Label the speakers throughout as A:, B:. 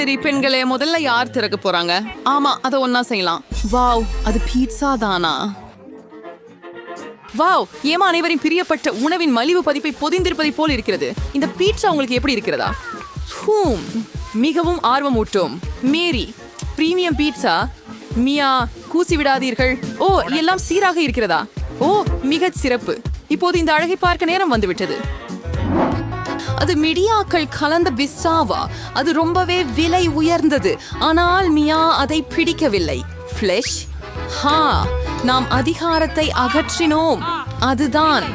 A: சரி பெண்களே, முதல்ல யார் திறக்க போறாங்க? ஆமா, அதை ஒன்னா செய்யலாம். வாவ், அது பீட்சா தானா? வாவ், ஏமா அனைவரின் பிரியப்பட்ட உணவின் மலிவு பதிப்பை பொதிந்திருப்பதை போல் இருக்கிறது. இந்த பீட்சா உங்களுக்கு எப்படி இருக்கிறதா? மிகவும் ஆர்வமூட்டும். மேரி, பிரீமியம் பீட்சா. மியா, கூசி விடாதீர்கள். ஓ, எல்லாம் சீராக இருக்கிறதா? ஓ, மிகச் சிறப்பு. இப்போது இந்த அழகை பார்க்க நேரம் வந்துவிட்டது. அது மிடியாக்கள் கலந்த பிஸ்ஸாவா? அது ரொம்பவே விலை உயர்ந்தது. ஆனால் மியா அதை பிடிக்கவில்லை. ஃப்ளெஷ்? ஹா, நாம் அதிகாரத்தை அகற்றினோம். அதுதான்.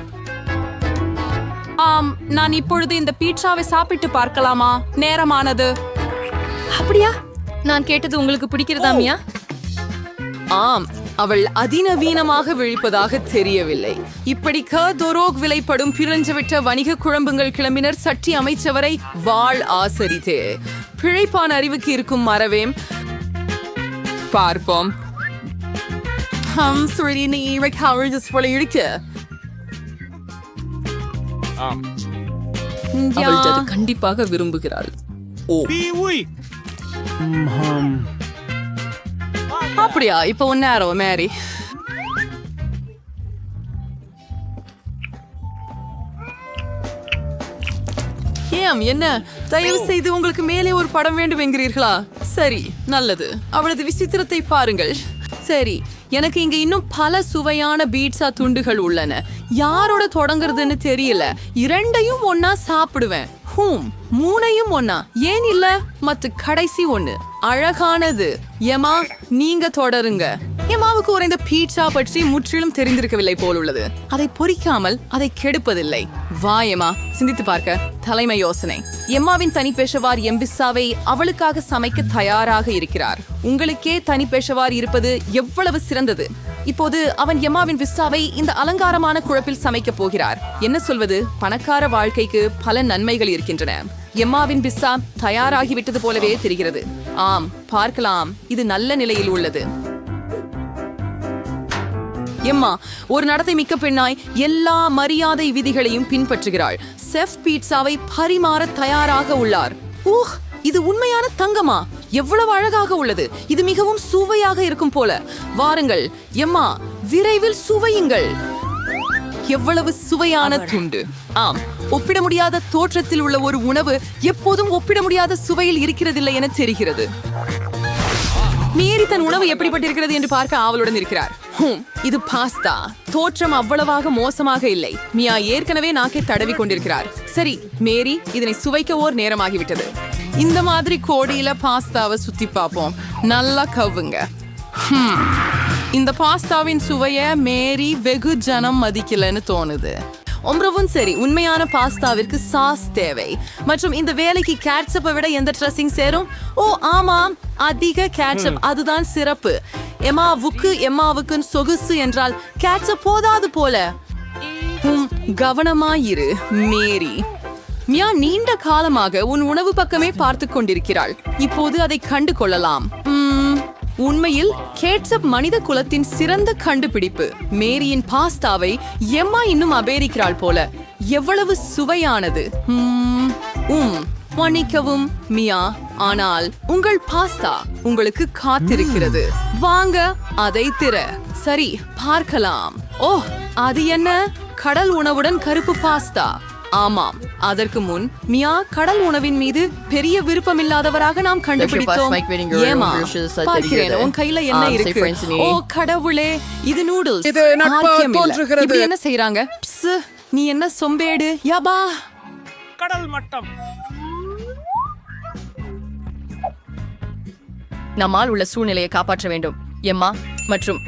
A: நான் இப்பொழுது இந்த பீட்சாவை சாப்பிட்டு பார்க்கலாமா? நேரமானது. அப்படியா? நான் கேட்டது உங்களுக்கு பிடிக்கிறதா மியா? ஆம், அவள் அதிநவீனமாக விழிப்பதாக தெரியவில்லை. இப்படிக்க தொரோக் விலைப்படும் பிறஞ்சுவிட்ட வணிக குழம்புகள் கிளம்பினர். சட்டி அமைச்சவரை வாழ் ஆசரித்தே. பிழைப்பான அறிவுக்கு இருக்கும் மறவேம். பார்ப்போம். கண்டிப்பாக விரும்புகிறாள். ஓ, அப்படியா? இப்ப ஒன்னேரம் மேரி. என்ன, தயவு செய்து உங்களுக்கு மேலே ஒரு படம் வேண்டும் என்கிறீர்களா? சரி, நல்லது. அவளது விசித்திரத்தை பாருங்கள். சரி, எனக்கு இங்க இன்னும் பல சுவையான பீட்சா துண்டுகள் உள்ளன. யாரோட தொடங்குறதுன்னு தெரியல. இரண்டையும் ஒன்னா சாப்பிடுவேன். மூணையும் ஒன்னா, ஏன் இல்ல? மத்த கடைசி ஒண்ணு அழகானது. எமா, நீங்க தொடருங்க. எமாவுக்கு ஒரு இந்த பீட்சா பற்றி முற்றிலும் தெரிந்திருக்கவில்லை போல் உள்ளது. அதை பொறிக்காமல் அதை கெடுப்பதில்லை. வா எமா, சிந்தித்து பார்க்க தலைமை யோசனை. எம்மாவின் தனி பேஷவார் எம்பிஸ்ஸாவை அவளுக்காக சமைக்க தயாராக இருக்கிறார். உங்களுக்கே தனி பேஷவார் இருப்பது எவ்வளவு சிறந்தது. இப்போது அவன் எம்மாவின் பிஸ்ஸாவை இந்த அலங்காரமான குழப்பில் சமைக்க போகிறார். என்ன சொல்வது? பணக்கார வாழ்க்கைக்கு பல நன்மைகள் இருக்கின்றன. எம்மாவின் பிஸ்ஸா தயாராகிவிட்டது போலவே தெரிகிறது. ஆம், பார்க்கலாம். இது நல்ல நிலையில் உள்ளது. எம்மா ஒரு நடத்தை மிக்க பெண்ணாய் எல்லா மரியாதை விதிகளையும் பின்பற்றுகிறாள். செஃப் பீட்சாவை பரிமாற தயாராக உள்ளார். இது உண்மையான தங்கமா? எவ்வளவு அழகாக உள்ளது. இது மிகவும் சுவையாக இருக்கும் போல. வாருங்கள் எம்மா, விரைவில் சுவையுங்கள். எவ்வளவு சுவையான துண்டு. ஆம், ஒப்பிட முடியாத தோற்றத்தில் உள்ள ஒரு உணவு எப்போதும் ஒப்பிட முடியாத சுவையில் இருக்கிறதில்லை என தெரிகிறது. மேரி தன் உணவு எப்படிப்பட்டிருக்கிறது என்று பார்க்க ஆவலுடன் இருக்கிறார். இது பாஸ்தா. தோற்றம் அவ்வளவாக மோசமாக இல்லை. மியா ஏற்கனவே நாக்கை தடவி கொண்டிருக்கிறார். சரி மேரி, இதனை சுவைக்க ஓர் நேரமாகிவிட்டது. இந்த மாதிரி கோடியில பாஸ்தாவை சுத்தி பார்ப்போம். நல்லா கவ்வுங்க. இந்த பாஸ்தாவின் சுவைய மேரி வெகு ஜனம் மதிக்கலன்னு தோணுது. ஒன்றவும் சரி, உண்மையான பாஸ்தாவிற்கு சாஸ் தேவை. மற்றும் இந்த வேலைக்கு கேட்சப்பை விட எந்த ட்ரெஸ்ஸிங் சேரும்? ஓ ஆமாம், அதிக கேட்சப். அதுதான் சிறப்பு. எம்மாவுக்கு சொகுசு என்றால் கேட்சப் போதாது போல. கவனமாயிரு மேரி. மியா நீண்ட காலமாக உன் உணவு பக்கமே பார்த்து கொண்டிருக்கிறாள். இப்போது அதை கண்டு கொள்ளலாம். உண்மையில் கேட்சப் மனித குலத்தின் சிறந்த கண்டுபிடிப்பு. மேரியின் பாஸ்தாவை எம்மா இன்னும் அபேரிக்கிறாள் போல. எவ்வளவு சுவையானது. மன்னிக்கவும் மியா, ஆனால் உங்கள் பாஸ்தா உங்களுக்கு காத்திருக்கிறது. வாங்க அதை திற. சரி, பார்க்கலாம். ஓ, அது என்ன? கடல் உணவுடன் கருப்பு பாஸ்தா. ஆமாம், அதற்கு முன் மியா கடல் உணவின் மீது பெரிய விருப்பமில்லாதவராக நாம் கண்டுபிடித்தோம். ஏமா, பார்க்கிறேன் உன் கையில என்ன இருக்கு. ஓ கடவுளே, இது நூடுல்ஸ். இப்படி என்ன செய்யறாங்க? நீ என்ன சொம்பேடு. யாபா, கடல் மட்டம். நம்மால் உள்ள சூழ்நிலையை காப்பாற்ற வேண்டும் எம்மா. மற்றும்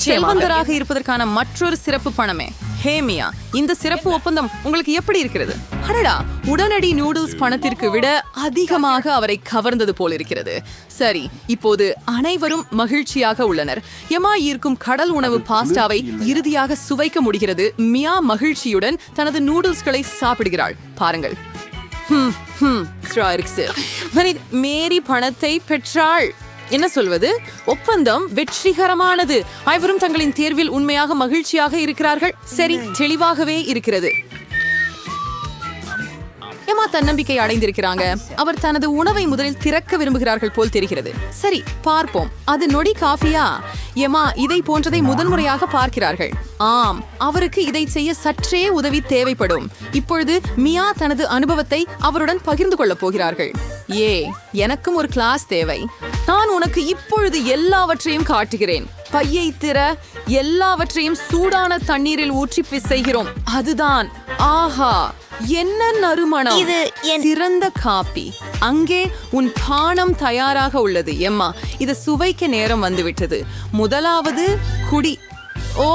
A: செல்வந்தராக இருப்பதற்கான மற்றொரு சிறப்பு பணமே. ஹேமியா, இந்த சிறப்பு ஒப்பந்தம் உங்களுக்கு எப்படி இருக்கிறது? அடடா, உடனடி நூடுல்ஸ் பணத்திற்கு விட அதிகமாக அவரை கவர்ந்தது போல் இருக்கிறது. சரி, இப்போது அனைவரும் மகிழ்ச்சியாக உள்ளனர். எம்மா ஈர்க்கும் கடல் உணவு பாஸ்தாவை இறுதியாக சுவைக்க முடிகிறது. மியா மகிழ்ச்சியுடன் தனது நூடுல்ஸ்களை சாப்பிடுகிறாள். பாருங்கள். மேரி பணத்தை பெற்றாள். என்ன சொல்வது? ஒப்பந்தம் வெற்றிகரமானது. அனைவரும் தங்களின் தேர்வில் உண்மையாக மகிழ்ச்சியாக இருக்கிறார்கள். சரி, தெளிவாகவே இருக்கிறது. எம்மா தன்னம்பிக்கை அடைந்திருக்கிறாங்க. அவர் தனது உணவை முதலில் திறக்க விரும்புகிறார்கள் போல் தெரிகிறது. சரி, பார்ப்போம். அது நொடி காஃபியா? எம்மா இதை போன்றதை முதன்முறையாக பார்க்கிறார்கள். ஆம், அவருக்கு இதை செய்ய சற்றே உதவி தேவைப்படும். இப்பொழுது மியா தனது அனுபவத்தை அவருடன் பகிர்ந்து கொள்ளப் போகிறார்கள். எனக்கும் ஒரு கிளாஸ் தேவை. நான் உனக்கு இப்பொழுது எல்லாவற்றையும் காட்டுகிறேன். பையை திற, எல்லாவற்றையும் சூடான தண்ணீரில் ஊற்றி பிசைகிறோம். அதுதான். ஆஹா, என்ன நறுமணம்!
B: இது
A: சிறந்த காபி. அங்கே உன் பானம் தயாராக உள்ளது. எம்மா, இது சுவைக்க நேரம் வந்துவிட்டது. முதலாவது குடி. ஓ,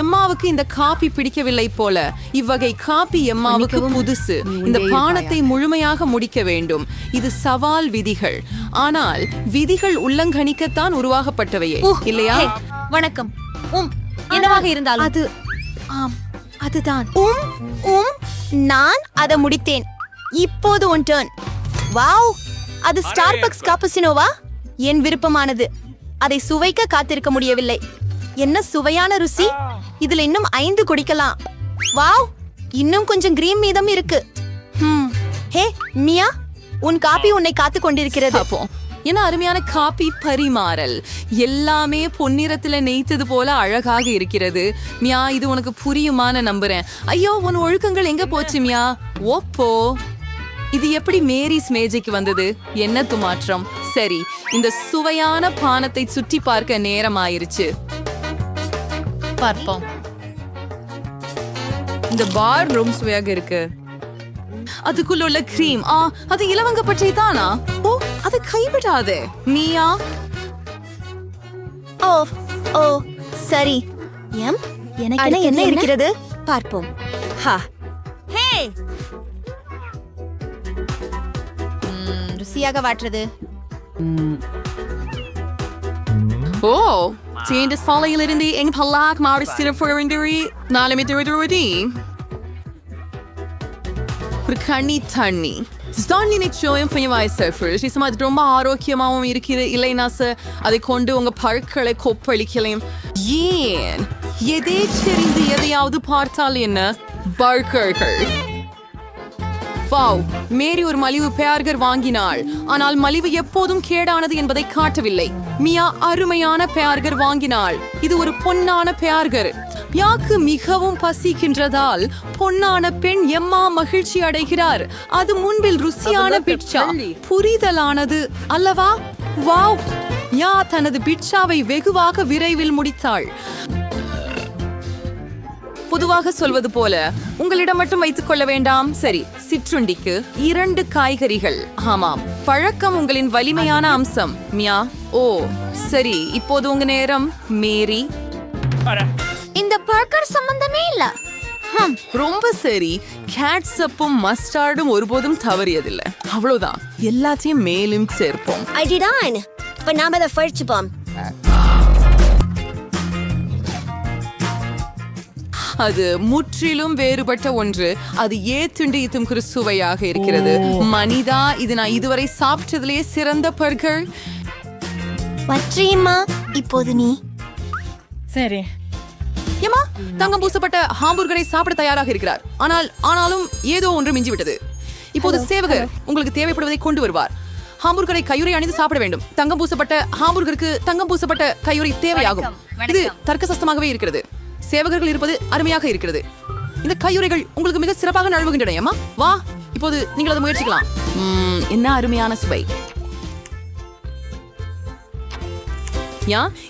A: எம்மாவுக்கு இந்த காபி பிடிக்கவில்லை போல. இவ்வகை காபி எம்மாவுக்கு புதுசு. இந்த பானத்தை முழுமையாக முடிக்க வேண்டும். இது சவால் விதிகள். ஆனால் விதிகள் உள்ளங்கணிக்கத்தான் உருவாக்கப்பட்டவையே, இல்லையா?
B: வணக்கம். என்னவாக இருந்தாலும் அது அதுதான். நான் அதை முடித்தேன். இப்போது உன் டர்ன். வாவ், அது ஸ்டார்பக்ஸ் காப்புசினோவா? என் விருப்பமானது. அதை சுவைக்க காத்திருக்க முடியவில்லை. என்ன சுவையான ருசி! இதுல இன்னும் 5 குடிக்கலாம். வாவ், இன்னும் கொஞ்சம் கிரீம் மீதம் இருக்கு. ஹே மியா, உன் காபி உன்னை காத்து கொண்டிருக்கிறது.
A: அப்போ என்ன அருமையான காபி பரிமாறல்! எல்லாமே பொன்னிறத்துல நெய்த்தது போல அழகாக இருக்கிறது. மியா, இது உனக்கு புரியுமான நம்புறேன். ஐயோ, உன் ஒழுக்கங்கள் எங்க போச்சு மியா? ஓப்போ, இது எப்படி மேரிஸ் மேஜைக்கு வந்தது? என்ன துமாற்றம்! சரி, இந்த சுவையான பானத்தை சுற்றி பார்க்க நேரம் ஆயிருச்சு.
C: பார்ப்போம்.
A: இந்த பார் ரூம் சுவையாக இருக்கு. அதுக்குள்ள உள்ள கிரீம், அது இலவங்க பச்சை தானா? ஓ, அதை கைவிடாதே மியா.
B: ஓ சரி. எனக்கு என்ன இருக்கிறது பார்ப்போம். ஹே, ருசியாக வாட்டுறது.
A: ஓ, தேண்ட சாலையிலிருந்து என் பல்லாக் மாறு சிறப்புரி நாலுமே திருவதி ஒரு கண்ணி தண்ணி நிச்சயம் அது ரொம்ப ஆரோக்கியமாகவும் இருக்கிறது. இல்லைனா அதை கொண்டு உங்க பற்களை கொப்பளிக்கலாம். ஏன் எதே தெரிந்து எதையாவது பார்த்தால் என்ன? பர்கர்கள். வாவ், மேரி ஒரு மலிவு பேர்கர் வாங்கினாள். ஆனால் மலிவு எப்போதும் கேடானது என்பதை காட்டவில்லை. மியா அருமையான பேர்கர் வாங்கினாள். இது ஒரு பொன்னான பேர்கர். மியாக்கு மிகவும் பசிக்கின்றதால் பொன்னான பெண் எம்மா மகிழ்ச்சி அடைகிறார். அது முன்பில் ருசியான பிட்சா. புரிதலானது அல்லவா? வாவ், மியா தனது பிட்சாவை வெகுவாக விரைவில் முடித்தாள். பொதுவாக சொல்வது போல உங்களிடம் மட்டும் வைத்துக் கொள்ள வேண்டாம். சரி, சிற்றுண்டிக்கு 2 காய்கறிகள். ஆமாம், பழக்கம் உங்களின் வலிமையான அம்சம். மியா, ஓ சரி, இப்போது உங்க நேரம். மேரி,
B: இந்த பர்கர் சம்பந்தமே இல்ல.
A: ரொம்ப சரி. கேட்சப்பும் மஸ்டார்டும் ஒருபோதும் தவறியதில்லை. அவ்வளவுதான், எல்லாத்தையும் மேலும் சேர்ப்போம்.
B: அதுதான். இப்ப நாம அதை பறிச்சுப்போம்.
A: அது முற்றிலும் வேறுபட்ட ஒன்று. அது ஏத்துண்டு இத்தும் சுவையாக இருக்கிறது. மனிதா, இது நான் இதுவரை சாப்பிட்டதிலேயே சிறந்த பர்கர்.
B: பற்றியம்மா, இப்போது நீ.
C: சரி.
A: ஏமா, தங்கம் பூசப்பட்ட ஹாம்பூர்கரை சாப்பிட தயாராக இருக்கிறார். ஆனாலும் ஏதோ ஒன்று மிஞ்சிவிட்டது. இப்போது சேவகர் உங்களுக்கு தேவைப்படுவதை கொண்டு வருவார். ஹாம்பூர்கரை கையுறை அணிந்து சாப்பிட வேண்டும். தங்கம் பூசப்பட்ட ஹாம்பூர்கருக்கு தங்கம் பூசப்பட்ட கையுறை தேவையாகும். இது தர்க்கசஸ்தமாகவே இருக்கிறது. சேவகர்கள் இருப்பது அருமையாக இருக்கிறது. இந்த கையுறைகள் உங்களுக்கு மிக சிறப்பாக நழுவுகின்றன. ஏமா, வா, இப்போது நீங்கள் அதை முயற்சிக்கலாம். என்ன அருமையான சுவை!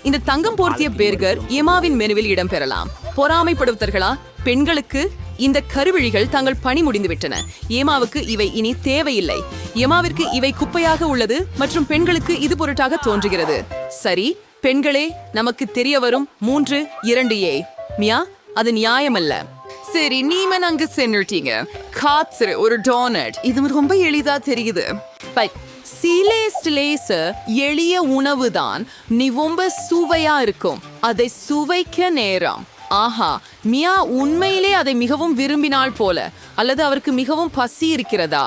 A: இந்த தங்கம் போர்த்திய பேர்கர் எமாவின் மெனுவில் இடம்பெறலாம். பொறாமைப்படுவதர்களா? பெண்களுக்கு இந்த கருவிழிகள் தங்கள் பணி முடிந்து விட்டன. ஏமாவுக்கு இவை இனி தேவையில்லை. எமாவிற்கு இவை குப்பையாக உள்ளது மற்றும் பெண்களுக்கு இது பொருட்டாக தோன்றுகிறது. சரி பெண்களே, நமக்கு தெரிய வரும் 3, 2A. மியா, அது நியாயமல்ல. சரி, நீமன் அங்கு சென்றுட்டீங்க. காத்து ஒரு டோனட். இது ரொம்ப எளிதா தெரியுது. எளிய உணவு தான் நீ ரொம்ப சுவையா இருக்கும். அதை சுவைக்க நேரம். ஆஹா, மியா உண்மையிலே அதை மிகவும் விரும்பினாள் போல. அல்லது அவருக்கு மிகவும் பசி இருக்கிறதா?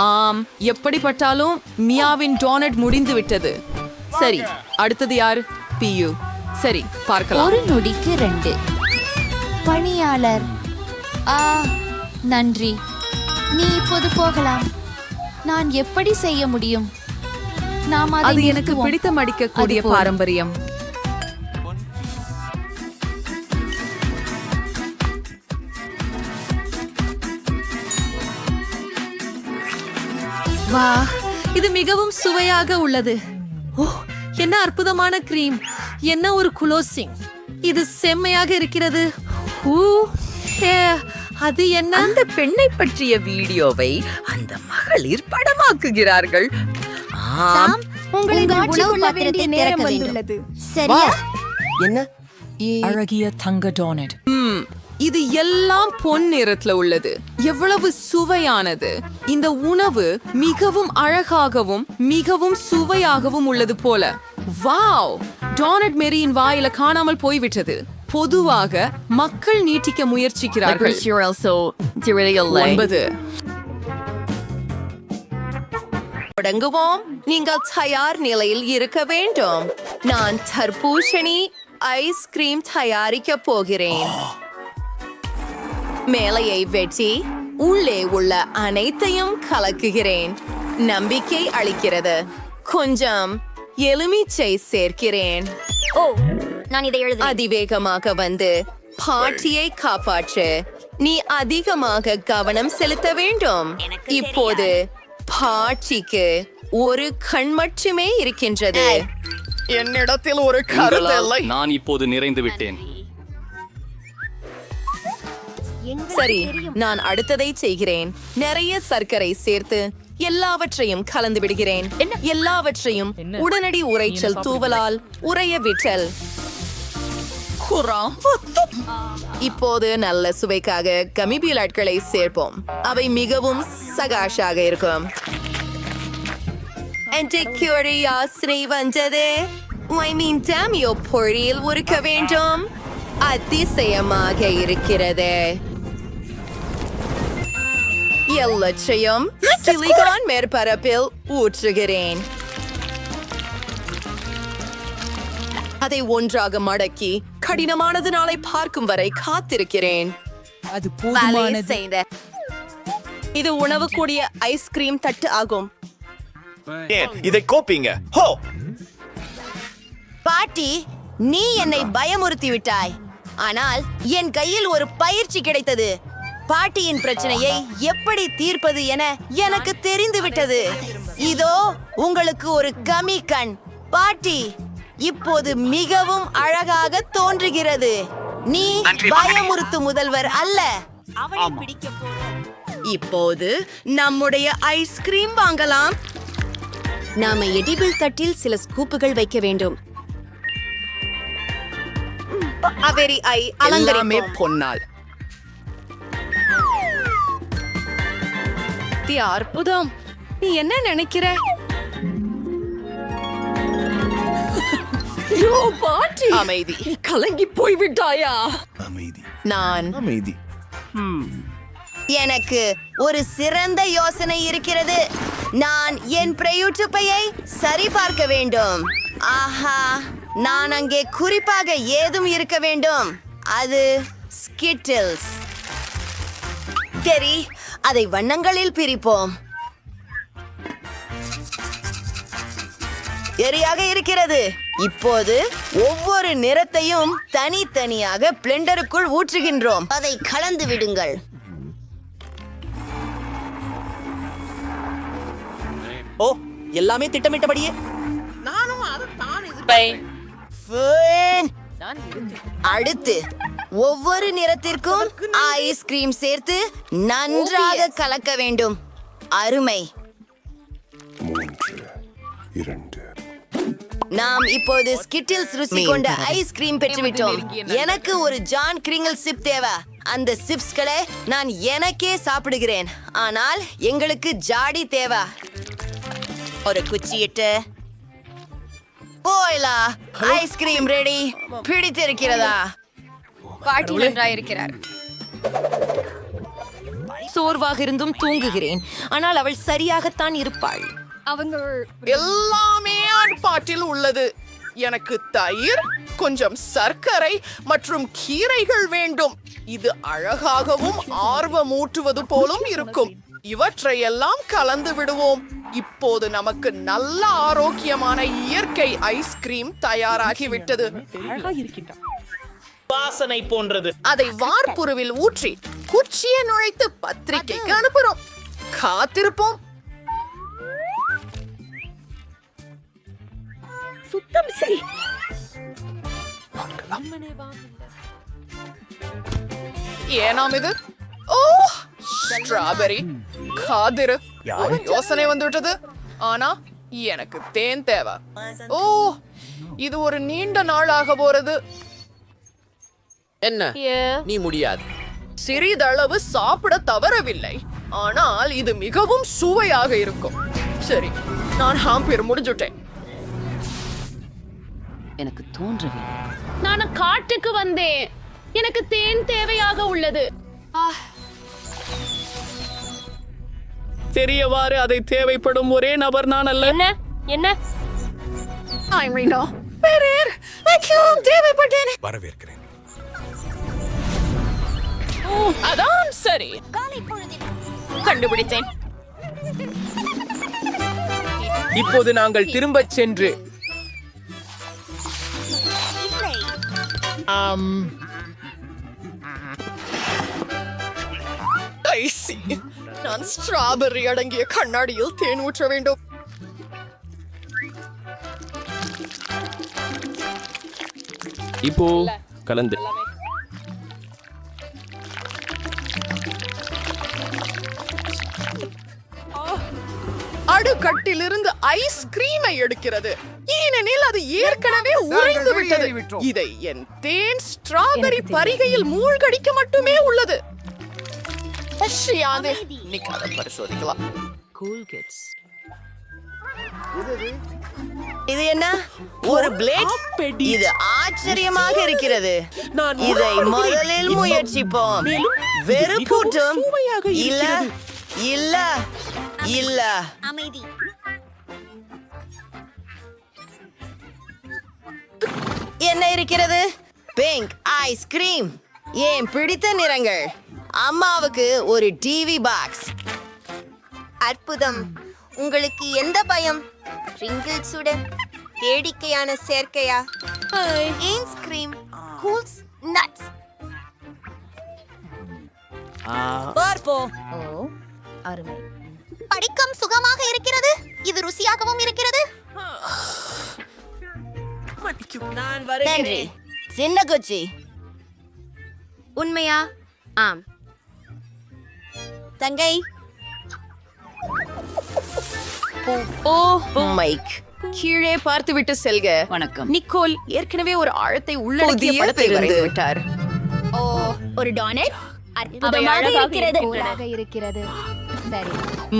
A: ஆம், எப்படிப்பட்டாலும் மியாவின் டோனட் முடிந்து விட்டது. சரி, அடுத்தது யார்? பியு. சரி, பார்க்கலாம்.
B: ஒரு நொடிக்கு 2 பணியாளர். நன்றி.
D: நீ இப்போது போகலாம். நான் எப்படி செய்ய முடியும்? நாம் அதை
A: அது எனக்கு
D: நிறுத்துவோம்.
A: பிடித்தம் அடிக்கக்கூடிய
D: அது போதும்.
A: பாரம்பரியம். வா, இது மிகவும் சுவையாக உள்ளது. ஓ, என்ன அற்புதமான கிரீம், என்ன ஒரு குளோசிங். இது செம்மையாக இருக்கிறது. ஊ, ஹே, அது என்ன?
E: அந்த பெண்ணை பற்றிய வீடியோவை அந்த மகளிர் படமாக்குகிறார்கள். ஆம்,
B: சாம், உங்களின் உணவு பாத்திரத்தை திறக்க வேண்டும். சரியா?
E: என்ன
F: அழகிய தங்க டோனட்.
A: இது எல்லாம் பொன் நிறத்துல உள்ளது. எவ்வளவு சுவையானது. இந்த உணவு மிகவும் அழகாகவும் மிகவும் சுவையாகவும் உள்ளது போல. வாவ், டோனட் மேரியின் வாயில காணாமல் போய்விட்டது. பொதுவாக மக்கள் நீட்டிக்க முயற்சிக்கிறார்கள். 9.
E: தொடங்குவோம். நீங்கள் தயார் நிலையில் இருக்க வேண்டும். நான் தர்பூசணி ஐஸ்கிரீம் தயாரிக்க போகிறேன். மேலையை வெட்டி உள்ளே உள்ள அனைத்தையும் கலக்குகிறேன். நம்பிக்கை அளிக்கிறது. கொஞ்சம் எலுமிச்சை சேர்க்கிறேன்.
B: ஓ, நான் இதை எழுதுறேன்.
E: அதிவேகமாக வந்து பாட்டியை காப்பாற்று. நீ அதிகமாக கவனம் செலுத்த வேண்டும். இப்போது பாட்டிக்கு ஒரு கண் மட்டுமே இருக்கின்றது.
G: என்னிடத்தில் ஒரு கருத்து இல்லை.
H: நான் இப்போது நிறைந்து விட்டேன்.
E: சரி, நான் அடுத்ததை செய்கிறேன். நிறைய சர்க்கரை சேர்த்து எல்லாவற்றையும் கலந்து விடுகிறேன். எல்லாவற்றையும் உடனடி உரைச்சல் தூவலால் உறைய விட்டல். இப்போது நல்ல சுவைக்காக கமிபிலாட்களை சேர்ப்போம். அவை மிகவும் சகாஷாக இருக்கும். யோசனை வந்தது. பொழியில் உருக்க வேண்டும். அதிசயமாக இருக்கிறது. எல்லாத்தையும் சிலிகான் மேற்பரப்பில் ஊற்றுகிறேன். அதை ஒன்றாக மடக்கி கடினமானது நாளை பார்க்கும் வரை காத்திருக்கிறேன்.
F: அது
E: வேலையை
F: போதுமானது.
E: செய்த. இது உணவு கூடிய ஐஸ்கிரீம் தட்டு ஆகும்.
G: இதை கோப்பிங்க. ஹோ,
B: பாட்டி, நீ என்னை பயமுறுத்தி விட்டாய். ஆனால் என் கையில் ஒரு பயிற்சி கிடைத்தது. பாட்டியின் பிரச்சனையை எப்படி தீர்ப்பது என எனக்கு தெரிந்து விட்டது. இதோ உங்களுக்கு ஒரு கமி கண். பாட்டி இப்போது மிகவும் அழகாக தோன்றுகிறது. நீ பயமுறுத்து முதல்வர் அல்ல.
E: இப்போது நம்முடைய ஐஸ்கிரீம் வாங்கலாம்.
B: நாம எடிபிள் தட்டில் சில ஸ்கூப்புகள் வைக்க வேண்டும்.
E: அவரி ஐ
G: எல்லாமே பொன்னால்.
E: அற்புதம். நீ என்ன நினைக்கிற? அமைதி.
A: கலங்கி போய்விட்டாயா?
E: நான்
G: அமைதி.
B: எனக்கு ஒரு சிறந்த யோசனை இருக்கிறது. நான் என் பிரயூட்டுப்பையை சரிபார்க்க வேண்டும். ஆஹா, நான் அங்கே குறிப்பாக ஏதும் இருக்க வேண்டும். அது ஸ்கிட்டில்ஸ். சரி, அதை வண்ணங்களில் பிரிப்போம். சரியாக இருக்கிறது. இப்போது ஒவ்வொரு நிறத்தையும் தனித்தனியாக பிளெண்டருக்குள் ஊற்றுகின்றோம். அதை கலந்து விடுங்கள்.
E: ஓ, எல்லாமே திட்டமிட்டபடியே.
B: Fun. அடுத்து ஒவ்வொரு நிறத்திற்கும் ஐஸ்கிரீம் சேர்த்து நன்றாக கலக்க வேண்டும். அருமை. நாம் இப்போது ஸ்கிட்டில்ஸ் ருசி கொண்ட ஐஸ்கிரீம் பெற்றுவிட்டோம். எனக்கு ஒரு ஜான் கிரிங்கிள் சிப் தேவை. அந்த சிப்ஸ்களை நான் எனக்கே சாப்பிடுகிறேன். ஆனால் எங்களுக்கு ஜாடி தேவை. ஒரு குச்சியிட்டு போய்லா. Ice cream ready. பிடித்திருக்கிறதா?
E: பாட்டி நன்றாயிருக்கிறார். சோர்வாக இருந்தும் தூங்குகிறேன். ஆனால் அவள் சரியாகத்தான் இருப்பாள்.
G: எல்லாமே பாட்டில் உள்ளது. எனக்கு தயிர், கொஞ்சம் சர்க்கரை மற்றும் கீரைகள் வேண்டும். இது அழகாகவும் ஆர்வமூட்டுவது போலும் இருக்கும். இவற்றையெல்லாம் கலந்து விடுவோம். இப்போது நமக்கு நல்ல ஆரோக்கியமான இயற்கை ஐஸ்கிரீம் தயாராகிவிட்டது.
H: வாசனை போன்றது.
G: அதை வார்ப்புருவில் ஊற்றி குச்சியை நுழைத்து பத்திரிகைக்கு அனுப்புறோம். காத்திருப்போம். சுத்தம் செய். ஏனாம் இது? ஓ, ஸ்ட்ராபெரி. காதிரு. ஒரு யோசனை வந்துவிட்டது. ஆனா எனக்கு தேன் தேவை. ஓ, இது ஒரு நீண்ட நாளாக போறது.
I: என்ன நீ முடியாது.
G: சிறிதளவு சாப்பிட தவறவில்லை, ஆனால் இது மிகவும் சுவையாக இருக்கும். சரி, நான் ஹாம்பீர் முடிஞ்சுட்டேன்.
F: எனக்கு தோன்றவில்லை.
J: நான் காட்டுக்கு வந்தேன். எனக்கு தேன் தேவையாக உள்ளது.
H: தெரியவாறு அதை தேவைப்படும் ஒரே நபர் நான் அல்ல.
B: என்ன
G: I'm Reno. பெரேர், நான் தேவைப்பட்டேன்.
I: வரவேற்கிறேன்.
G: அதான் சரி. கண்டுபிடித்தேன்.
K: இப்போது நாங்கள் திரும்பச் சென்று
G: I see. நான் ஸ்ட்ராபெர்ரி அடங்கிய கண்ணாடியில் தேன் ஊற்ற வேண்டும்.
H: இப்போ கலந்து
G: அடுக்கட்டிலிருந்து ஐஸ்கிரீமை எடுக்கிறது, ஏனெனில் அது ஏற்கனவே உறைந்து விட்டது. இதை என் தேன் ஸ்ட்ராபெரி பரிகையில் மூழ்கடிக்க மட்டுமே உள்ளது. பரிசோதிக்கலாம்.
E: இது என்ன? ஒரு பிளேட்? இது ஆச்சரியமாக இருக்கிறது. இதை முதலில் முயற்சிப்போம். வெறுப்பூட்டும். இல்ல இல்ல இல்ல.
B: அமைதி.
E: என்ன இருக்கிறது? Pink ice cream. ஏன் பிடித்த நிறங்கள். அம்மாவுக்கு ஒரு டிவி பாக்ஸ்.
B: அற்புதம். உங்களுக்கு எந்த பயம்? ரிங்கிள்ஸுடன் வேடிக்கையான சேர்க்கையா? Ice cream, cools, nuts.
F: பார்ப்போம்.
B: அருமை. படிக்கம் சுகமாக இருக்கிறது. இது ருசியாகவும் இருக்கிறது.
E: நான் நன்றி சின்ன குச்சி.
B: உண்மையா? ஆம். தங்கை.
A: ஓ,
E: மைக்.
A: கீழே பார்த்துவிட்டு செல்க.
F: வணக்கம்.
A: நிக்கோல் ஏற்கனவே ஒரு ஆழத்தை உள்ளடக்கிய
G: புதிய
A: படத்தை
G: பேருந்து.
A: வரைந்து விட்டார்.
B: ஒரு டோனட் அற்புதமாக இருக்கிறது.
D: இருக்கிறது. சரி.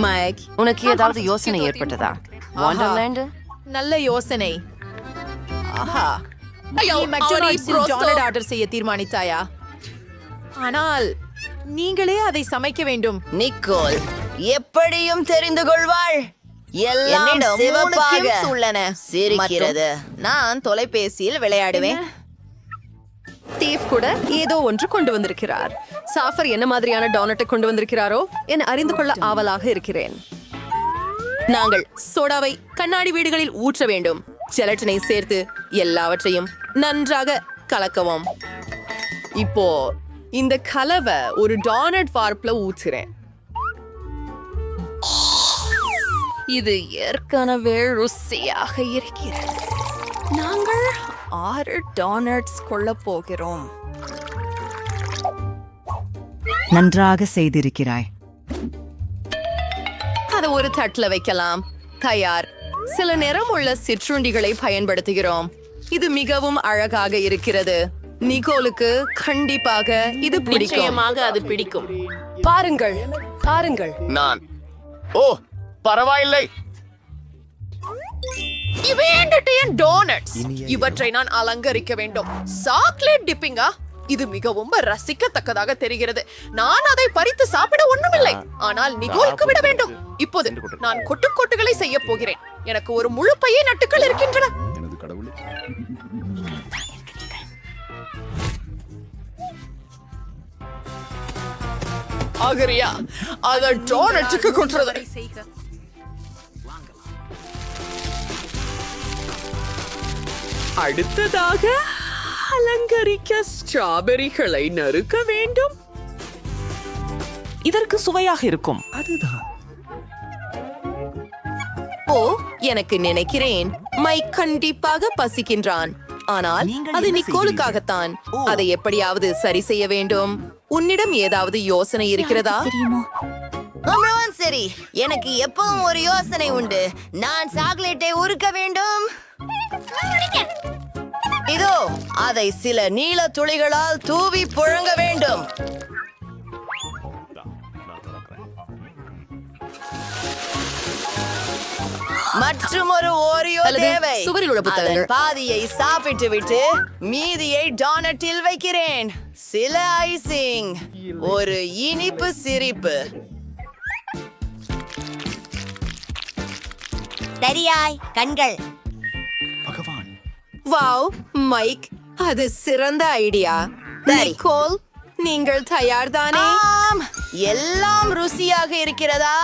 E: மைக், உனக்கு ஏதாவது யோசனை ஏற்பட்டதா? வண்டர்லேண்ட்
A: நல்ல யோசனை. ஆஹா,
G: ஐயோ,
A: நீ மெக்டொனால்ட்ஸில்
G: அவரை
A: டோனட் ஆர்டர் செய்ய தீர்மானித்தாயா? ஆனால் நீங்களே அதை சமைக்க வேண்டும்.
E: நிக்கோல் எப்படியும் தெரிந்து கொள்வாள். எல்லாம்
A: என்னிடம்
E: சிவப்பாக
A: 3 கிம்ஸ் உள்ளன.
E: சிரிக்கிறது.
A: நான் தொலைபேசியில் விளையாடுவேன். ஸ்டீவ் கூட ஏதோ ஒன்று கொண்டு வந்திருக்கிறார். சாஃபர் என்ன மாதிரியான டோனட்டை கொண்டு வந்திருக்கிறாரோ என அறிந்து கொள்ள ஆவலாக இருக்கிறேன். நாங்கள் சோடாவை கண்ணாடி வீடுகளில் ஊற்ற வேண்டும். ஜெலட்டினை சேர்த்து எல்லாவற்றையும் நன்றாக கலக்கவும். இப்போ இந்த கலவை ஒரு டோனட் வார்ப்ல ஊற்றுறேன். இது ஏற்கனவே ருசியாக இருக்கிறது. நாங்கள் 6 டோனட்ஸ் கொள்ள போகிறோம்.
F: நன்றாக செய்திருக்கிறாய்.
A: அதை ஒரு தட்டுல வைக்கலாம். தயார். சில நிறமுள்ள சிற்றுண்டிகளை பயன்படுத்துகிறோம். இது மிகவும் அழகாக இருக்கிறது. நிக்கோலுக்கு கண்டிப்பாக இது பிடிக்கும்.
E: அது பிடிக்கும்.
A: பாருங்கள், பாருங்கள்.
H: நான் ஓ பரவாயில்லை.
G: டோனட்ஸ். இவற்றை நான் அலங்கரிக்க வேண்டும். சாக்லேட் டிப்பிங்கா? இது மிகவும் ரசிக்கத்தக்கதாக தெரிகிறது. நான் அதை பறித்து சாப்பிட ஒண்ணுமில்லை, ஆனால் நிகோலுக்கு விட வேண்டும். இப்போது நான் கொட்டுக்கொட்டுகளை செய்ய போகிறேன். எனக்கு ஒரு முழு பையை நட்டுக்கள் இருக்கின்றன. ஆகிறியா? அத டோனட்டுக்கு கொட்டுறது. அடுத்ததாக அலங்கரிக்க ஸ்ட்ராபெரிகளை நறுக்க வேண்டும்.
F: இதற்கு சுவையாக இருக்கும்.
E: ஓ, எனக்கு நினைக்கிறேன் மைக் கண்டிப்பாக பசிக்கின்றான். ஆனால் அது நிக்கோலுக்காகத்தான். அதை எப்படியாவது சரி செய்ய வேண்டும். உன்னிடம் ஏதாவது யோசனை இருக்கிறதா?
B: சரி, எனக்கு எப்பவும் ஒரு யோசனை உண்டு. நான் சாக்லேட்டை உருக்க வேண்டும். இதோ அதை சில நீல துளிகளால் தூவி புழங்க வேண்டும். மற்றும் ஒரு ஓரியோ
E: அல்லது
B: தேவை.
E: சுவரில் உள்ள புத்தகங்கள்.
B: அதன் பாதியை சாப்பிட்டு விட்டு மீதியை டோனட்டில் வைக்கிறேன். சில ஐசிங், ஒரு இனிப்பு சிரிப்பு. சரியாய் கண்கள்.
E: வாவ் மைக், அது சிறந்த ஐடியா. நிக்கோல், நீங்கள் தயார்தானே?
B: ஆம், எல்லாம் ருசியாக இருக்கிறதா?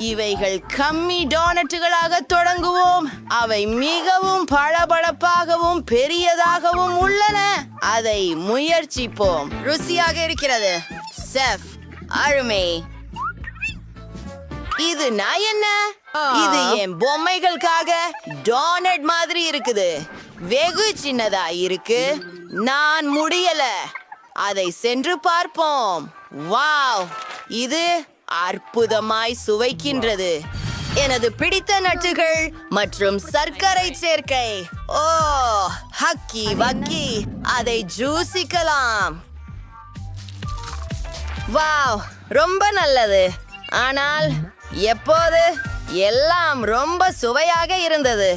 B: இவைகள் கம்மி டோனட்டுகளாக தொடங்குவோம். அவை மிகவும் பளபளப்பாகவும் பெரியதாகவும் உள்ளன. அதை முயற்சிப்போம். ருசியாக இருக்கிறது. செஃப், அருமை. இது நான் என்ன? இது என் பொம்மைகளுக்காக டோனட் மாதிரி இருக்குது. வெகு சின்னதா இருக்கு. நான் முடியல. அதை சென்று பார்ப்போம். வாவ், இது அற்புதமாய் சுவைக்கின்றது. எனது பிடித்த நட்டுகள் மற்றும் சர்க்கரை சேர்க்கை. ஓ, ஹக்கி வக்கி, அதை ஜூசிக்கலாம். வாவ், ரொம்ப நல்லது. ஆனால் எப்போது எல்லாம் ரொம்ப சுவையாக இருந்தது.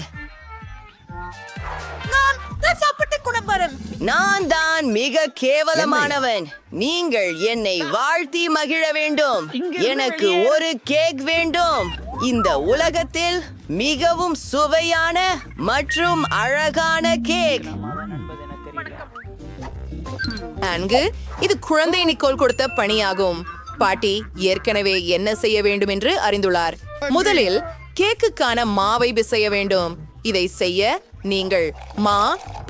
B: நான் தான் மிக கேவலமானவன். நீங்கள் என்னை வாழ்த்தி மகிழ வேண்டும். எனக்கு ஒரு கேக் வேண்டும். இந்த உலகத்தில் மிகவும் சுவையான மற்றும் அழகான கேக்.
E: அங்கு இது குழந்தை நிக்கோல் கொடுத்த பணியாகும். பாட்டி ஏற்கனவே என்ன செய்ய வேண்டும் என்று அறிந்துள்ளார். முதலில் கேக்குக்கான மாவை பிசைய வேண்டும். இதை செய்ய நீங்கள் மா,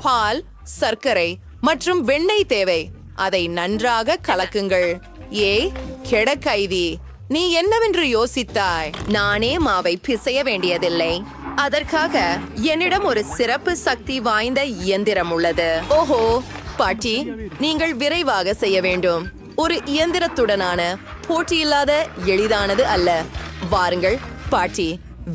E: பால், சர்க்கரை மற்றும் வெண்ணெய் தேவை. அதை நன்றாக கலக்குங்கள். கெட கைதி, நீ என்னவென்று யோசித்தாய்? நானே மாவை பிசைய வேண்டியதில்லை. அதற்காக என்னிடம் ஒரு சிறப்பு சக்தி வாய்ந்த இயந்திரம் உள்ளது. ஓஹோ பாட்டி, நீங்கள் விரைவாக செய்ய வேண்டும். ஒரு இயந்திரத்துடனான போட்டியில்லாத எளிதானது அல்ல. வாருங்கள் பாட்டி,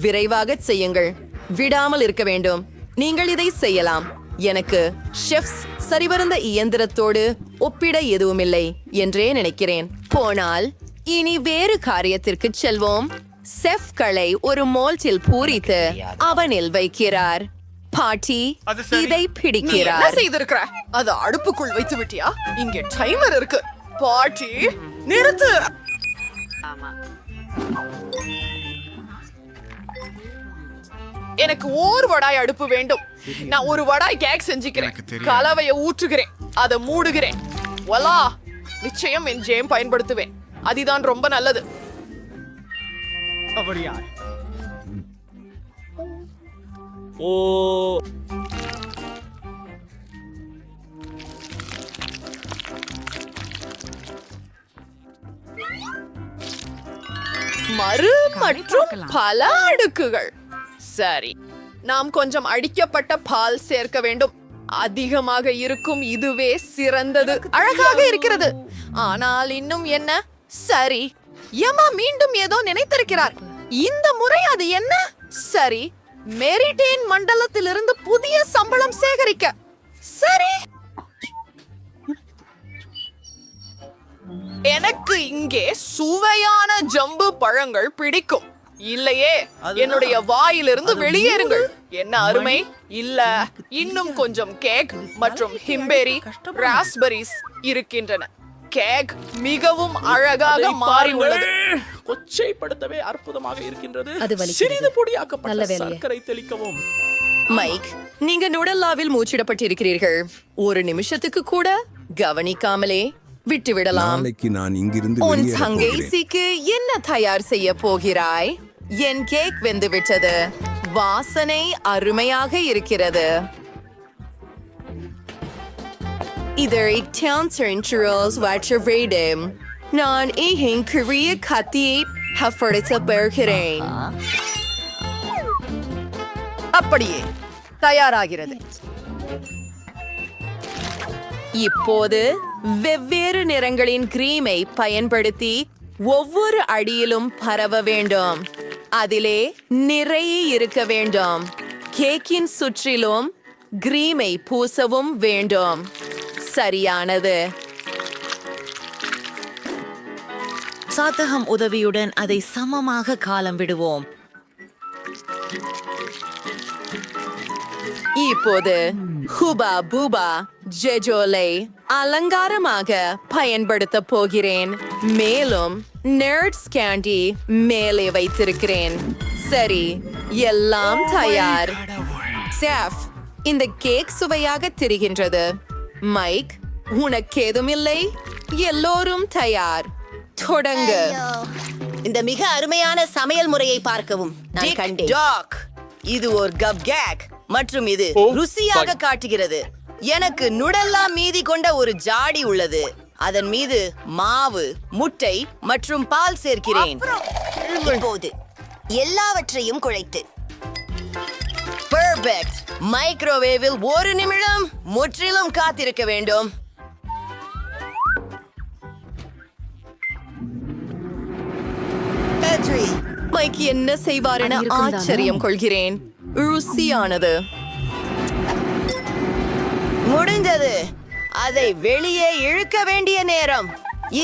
E: விரைவாக செய்யுங்கள். விடாமல் இருக்க வேண்டும். நீங்கள் இதை செய்யலாம். எனக்கு ஷெஃப்ஸ் சரிவருந்த இயந்திரத்தோடு ஒப்பிட எதுவுமில்லை என்றே நினைக்கிறேன். போனால் இனி வேறு காரியத்திற்கு செல்வோம். செஃப்களை ஒரு மோல்டில் பூரித்து அவனில் வைக்கிறார். பாட்டி இதை
G: என்ன
E: பிடிக்கிறார்.
G: செய்திருக்கிற? அது அடுப்புக்குள் வைத்து விட்டியா? இங்கே டைமர் இருக்கு. பாட்டி, நிறுத்து. எனக்கு ஓர் வடாய் அடுப்பு வேண்டும். நான் ஒரு வடாய் கேக் செஞ்சுக்கிறேன். கலவையை ஊற்றுகிறேன். அதை மூடுகிறேன். வலா, நிச்சயம் என் ஜேம் பயன்படுத்துவேன். அதுதான் ரொம்ப நல்லது.
H: ஓ,
G: மறு மற்றும் பல அடுக்குகள். சரி, நாம் கொஞ்சம் அடிக்கப்பட்ட பால் சேர்க்க வேண்டும். அதிகமாக இருக்கும். இதுவே சிறந்தது. அழகாக இருக்கிறது. ஆனால் இன்னும் என்ன? சரி, யமா மீண்டும் ஏதோ நினைத்திருக்கிறார். இந்த முறை அது என்ன? சரி, மெரிடேன் மண்டலத்திலிருந்து புதிய சம்பளம் சேகரிக்க. சரி, எனக்கு இங்கே சுவையான ஜம்பு பழங்கள் பிடிக்கும். இல்லையே, என்னுடைய வாயிலிருந்து வெளியேறுங்கள். என்ன அருமை. இல்ல, இன்னும் கொஞ்சம் கேக் மற்றும் ஹிம்பேரி, ராஸ்பெரிஸ் இருக்கின்றன. கேக் மிகவும் அழகாக மாறி உள்ளது.
H: கொச்சைப்படுத்தவே அற்புதமாக இருக்கின்றது.
C: அது வலிக்கிறது.
H: சிறிது பொடியாக்கப்பட்ட
C: நல்ல வேலையே.
H: சர்க்கரை தெளிக்கவும்.
E: மைக், நீங்க நுடல்லாவில் மூச்சிடப்பட்டிருக்கிறீர்கள். ஒரு நிமிஷத்துக்கு கூட கவனிக்காமலே விட்டுவிடலாம்.
I: நாளைக்கு நான் இங்கிருந்து
E: உன்
I: வெளியேறப் போகிறேன்.
E: தங்கைசிக்கு என்ன தயார் செய்ய போகிறாய்? என் கேக் வெந்து விட்டது. வாசனை அருமையாக இருக்கிறது. இதை டவுன்ஸ் வாற்ற வேண்டும். நான் என் குரிய கத்தியை ஹஃபடித்து பெறுகிறேன். அப்படியே தயாராகிறது. இப்போது வெவ்வேறு நிறங்களின் கிரீமை பயன்படுத்தி ஒவ்வொரு அடியிலும் பரவ வேண்டும். அதிலே நிறைய இருக்க வேண்டும். கேக்கின் சுற்றிலும் கிரீமை பூசவும் வேண்டும். சரியானது.
F: சாதகம் உதவியுடன் அதை சமமாக காலம் விடுவோம்.
E: இப்போது ஹுபா பூபா ஜெஜோலை அலங்காரமாக பயன்படுத்த போகிறேன். மேலும் நெர்ட்ஸ் கேண்டி மேலே வைத்திருக்கிறேன். சரி, எல்லாம் தயார். செஃப், இந்த கேக் சுவையாக தெரிகின்றது. மைக், உனக்கு ஏதுமில்லை? எல்லோரும் தயார். தொடங்கு.
B: இந்த மிக அருமையான சமையல் முறையை பார்க்கவும் நான் கண்டேன்.
E: டாக், இது ஒரு கப் கேக் மற்றும் இது ருசியாக காட்டுகிறது. எனக்கு நுடெல்லாம் மீதி கொண்ட ஒரு ஜாடி உள்ளது. அதன் மீது மாவு, முட்டை மற்றும் பால் சேர்க்கிறேன்.
B: இப்போது எல்லாவற்றையும் குழைத்து
E: பெர்ஃபெக்ட். மைக்ரோவேவில் 1 நிமிடம் முற்றிலும் காத்திருக்க வேண்டும். மைக் என்ன செய்வார் என ஆச்சரியம் கொள்கிறேன். ருசியானது. முடிந்தது. அதை வெளியே இழுக்க வேண்டிய நேரம்.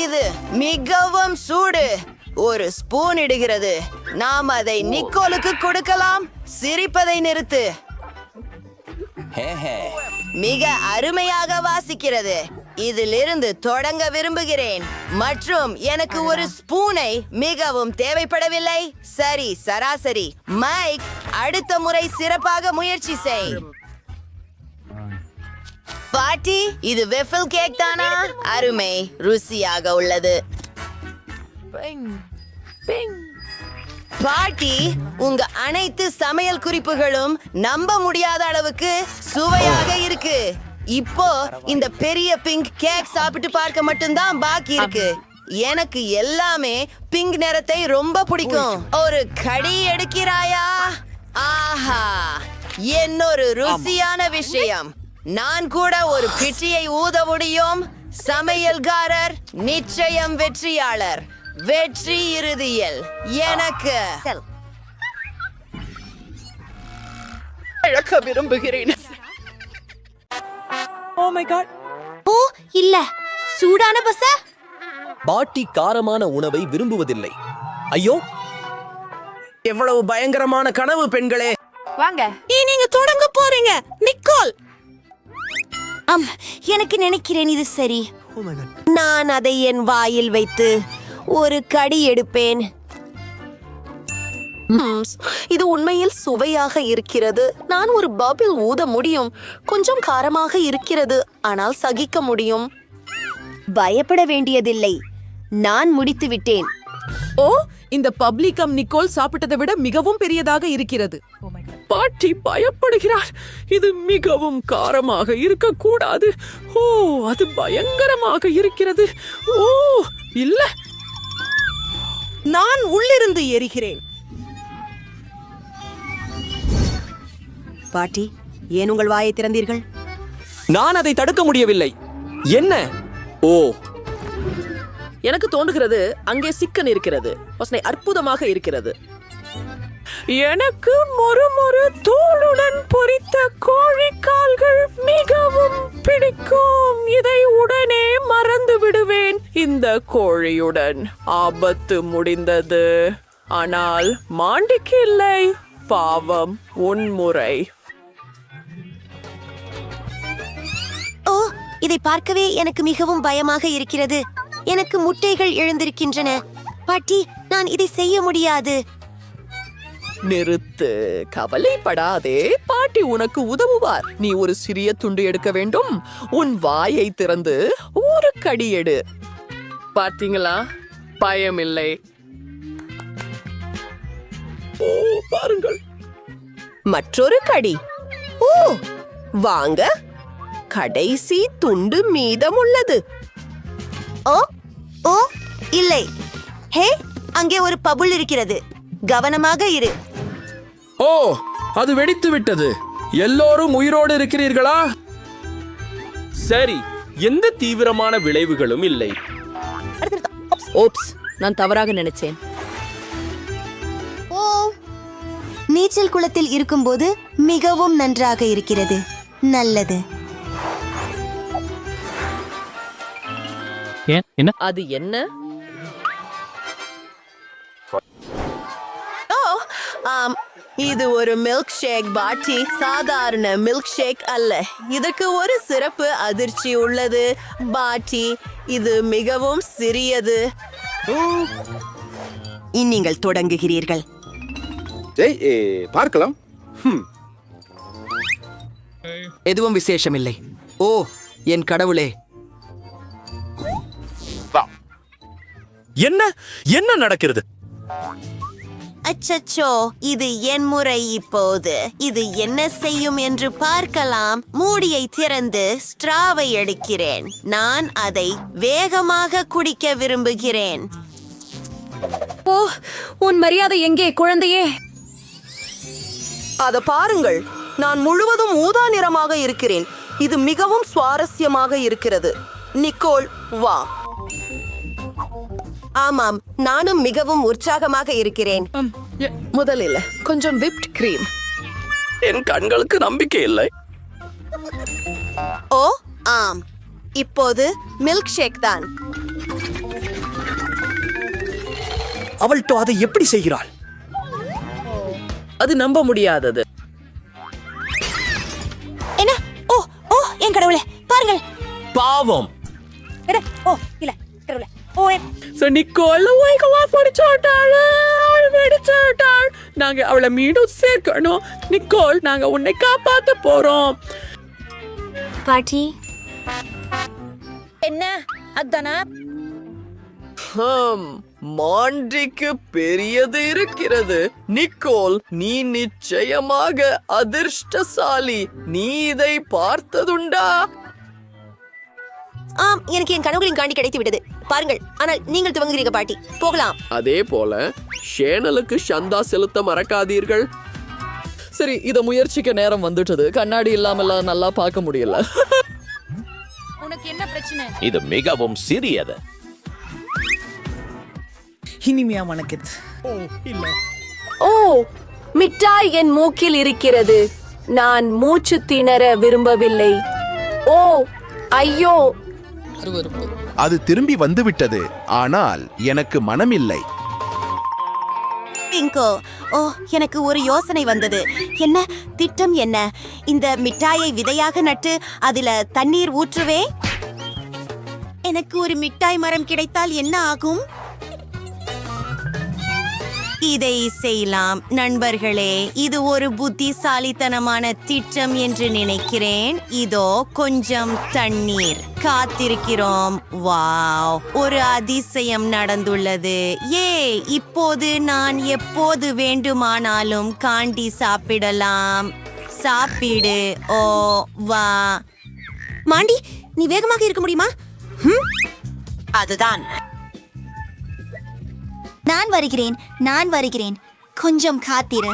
E: இது மிகவும் சூடு. ஒரு ஸ்பூன் இடுகிறது. நாம் அதை நிக்கோலுக்கு கொடுக்கலாம். சிரிப்பதை நிறுத்து. மிக அருமையாக வாசிக்கிறது. இதிலிருந்து தொடங்க விரும்புகிறேன் மற்றும் எனக்கு ஒரு ஸ்பூனை மிகவும் தேவைப்படவில்லை. சரி, சராசரி. மைக், அடுத்த முறை சிறப்பாக முயற்சி செய். பாட்டி, இது வெஃபில் கேக் தானா? அருமை, ருசியாக உள்ளது. பாட்டி, உங்க அனைத்து சமையல் குறிப்புகளும் நம்ப முடியாத அளவுக்கு சுவையாக இருக்கு. இப்போ இந்த பெரிய பிங்க் கேக் சாப்பிட்டு பார்க்க மட்டும்தான் பாக்கி இருக்கு. எனக்கு எல்லாமே பிங்க் நிறத்தை ரொம்ப பிடிக்கும். ஒரு கடி எடுக்கிறாயா? ஆஹா, என்னொரு ருசியான விஷயம். நான் கூட ஒரு பிட்டியை ஊத முடியும். சமையல்காரர் நிச்சயம் வெற்றியாளர். வெற்றி இறுதியில் எனக்கு.
G: இழக்க விரும்புகிறேன்.
B: ஓ இல்ல, சூடான பச.
K: பாட்டி காரமான உணவை விரும்புவதில்லை. ஐயோ, எவ்வளவு பயங்கரமான கனவு பெண்களே.
D: வாங்க.
B: நீங்க தொடங்க போறீங்க நிக்கோல். எனக்கு நினைக்கிறேன் இது சரி. நான் அதை என் வாயில் வைத்து ஒரு கடி எடுப்பேன்.
E: இது உண்மையில் சுவையாக இருக்கிறது. நான் ஒரு பபிள் ஊத முடியும். கொஞ்சம் காரமாக இருக்கிறது, ஆனால் சகிக்க முடியும்.
B: பயப்பட வேண்டியதில்லை, நான் முடித்து விட்டேன்.
A: ஓ, இந்த பப்ளிகம் நிக்கோல் சாப்பிட்டதை விட மிகவும் பெரியதாக இருக்கிறது.
H: பாட்டி பயப்படுகிறார். இது மிகவும் காரமாக இருக்கக்கூடாது. ஓ, அது பயங்கரமாக இருக்கிறது. ஓ இல்ல,
A: நான் உள்ளிருந்து எரிகிறேன்.
B: பாட்டி, ஏன் உங்கள் வாயை திறந்தீர்கள்?
K: நான் அதை தடுக்க முடியவில்லை. என்ன? ஓ,
G: எனக்கு தோன்றுகிறது அங்கே சிக்கன் இருக்கிறது. வாசனை அற்புதமாக இருக்கிறது.
H: எனக்கு மொறு தோலுடன் பொரித்த கோழிக்கால்கள் மிகவும் பிடிக்கும். இதை உடனே மறந்து விடுவேன். இந்த கோழியுடன் ஆபத்து முடிந்தது. ஆனால் மாண்டிக்கு இல்லை. பாவம், உன்முறை.
B: ஓ, இதை பார்க்கவே எனக்கு மிகவும் பயமாக இருக்கிறது. எனக்கு முட்டைகள் எழுந்திருக்கின்றன. பாட்டி, நான் இதை செய்ய முடியாது.
G: நிறுத்து, கவலைப்படாதே, பாட்டி உனக்கு உதவுவார். நீ ஒரு சிறிய துண்டு எடுக்க வேண்டும். உன் வாயை திறந்து ஒரு கடி எடு. பாத்தீங்களா, பயமில்லை.
K: ஓ, பாருங்கள்.
E: மற்றொரு கடி. ஓ, வாங்க, கடைசி துண்டு மீதமுள்ளது.
B: ஓ ஓ இல்லை. ஹே, அங்கே ஒரு பபுள் இருக்கிறது. கவனமாக இரு.
K: ஓ, அது வெடித்து விட்டது. எல்லோரும் உயிரோடு இருக்கிறீர்களா? சரி, எந்த தீவிரமான விளைவுகளும் இல்லை.
A: ஓப்ஸ், நான் தவறாக நினைச்சேன்.
B: நீச்சல் குளத்தில் இருக்கும்போது மிகவும் நன்றாக இருக்கிறது. நல்லது.
A: அது என்ன?
E: இது ஒரு மில்க் ஷேக் பாட்டி. சாதாரண மில்க் ஷேக் அல்ல, இதற்கு ஒரு சிறப்பு அதிர்ச்சி உள்ளது பாட்டி. இது மிகவும் சிறியது.
B: நீங்கள் தொடங்குகிறீர்கள்.
I: பார்க்கலாம்.
L: எதுவும் விசேஷமில்லை. ஓ என் கடவுளே,
K: என்ன என்ன நடக்கிறது?
B: அச்சச்சோ, இது என் முறை. இப்போது இது என்ன செய்யும் என்று பார்க்கலாம். மூடியை திறந்து ஸ்ட்ராவை எடுக்கிறேன். நான் அதை வேகமாக குடிக்க விரும்புகிறேன்.
A: ஓ, உன் மரியாதை எங்கே குழந்தையே?
E: அத பாருங்கள், நான் முழுவதும் ஊதா நிறமாக இருக்கிறேன். இது மிகவும் சுவாரஸ்யமாக இருக்கிறது. நிக்கோல், வா. ஆமாம், நானும் மிகவும் உற்சாகமாக இருக்கிறேன். முதலில் கொஞ்சம் விப்ட் கிரீம்.
K: என் கண்களுக்கு நம்பிக்கை இல்லை.
B: ஓ ஆம், இப்போது மில்க் ஷேக் தான்.
K: அவள் அதை எப்படி செய்கிறாள்?
A: அது நம்ப முடியாதது.
B: என்ன? ஓ ஓ என் கடவுளே, பாருங்கள்.
K: பாவம்.
B: ஓ இல்ல கடவுளே. ஓ
H: நிக்கோல் வெடிச்சுட்டாள். நாங்க அவளை மீண்டும் சேர்க்கணும். நிக்கோல், நாங்க உன்னை காப்பாத்த போறோம்.
B: பாட்டி,
F: என்ன அதானா?
G: மாண்டிக்கு பெரியது இருக்கிறது. நிக்கோல், நீ நிச்சயமாக அதிர்ஷ்டசாலி. நீ இதை பார்த்ததுண்டா?
B: ஆம், எனக்கு என் கனவுகளின் காண்டி கிடைத்து விட்டது. பாருங்கள், ஆனால் நீங்கள் துவங்குகிறீங்க பாட்டி. போகலாம்.
G: அதே போல ஷேனலுக்கு சந்தா செலுத்த மறக்காதீர்கள். சரி, இத முயற்சிக்க நேரம் வந்துட்டது. கண்ணாடி இல்லாமல நல்லா பார்க்க முடியல.
D: உனக்கு என்ன பிரச்சனை?
I: இது மிகவும் சிறியது.
C: இனிமையா மணக்குது.
H: ஓ, மிட்டாய் என் மூக்கில் இருக்கிறது. நான் மூச்சு திணற விரும்பவில்லை. ஓ ஐயோ,
I: அது திரும்பி வந்துவிட்டது, ஆனால் எனக்கு மனமில்லை.
B: பிங்கோ, ஓ எனக்கு ஒரு யோசனை வந்தது. என்ன திட்டம்? என்ன? இந்த மிட்டாயை விதையாக நட்டு அதில தண்ணீர் ஊற்றுவே. எனக்கு ஒரு மிட்டாய் மரம் கிடைத்தால் என்ன ஆகும்? இதை செய்யலாம் நண்பர்களே. இது ஒரு புத்திசாலித்தனமான திட்டம் என்று நினைக்கிறேன். இதோ கொஞ்சம் தண்ணீர். காத்திருக்கிறோம். வாவ், ஒரு அதிசயம் நடந்துள்ளது. இப்போது நான் எப்போது வேண்டுமானாலும் காண்டி சாப்பிடலாம். சாப்பிடு. ஓ வா. மாண்டி, நீ வேகமாக இருக்க முடியுமா? அதுதான். நான் வருகிறேன். கொஞ்சம் காத்திரு.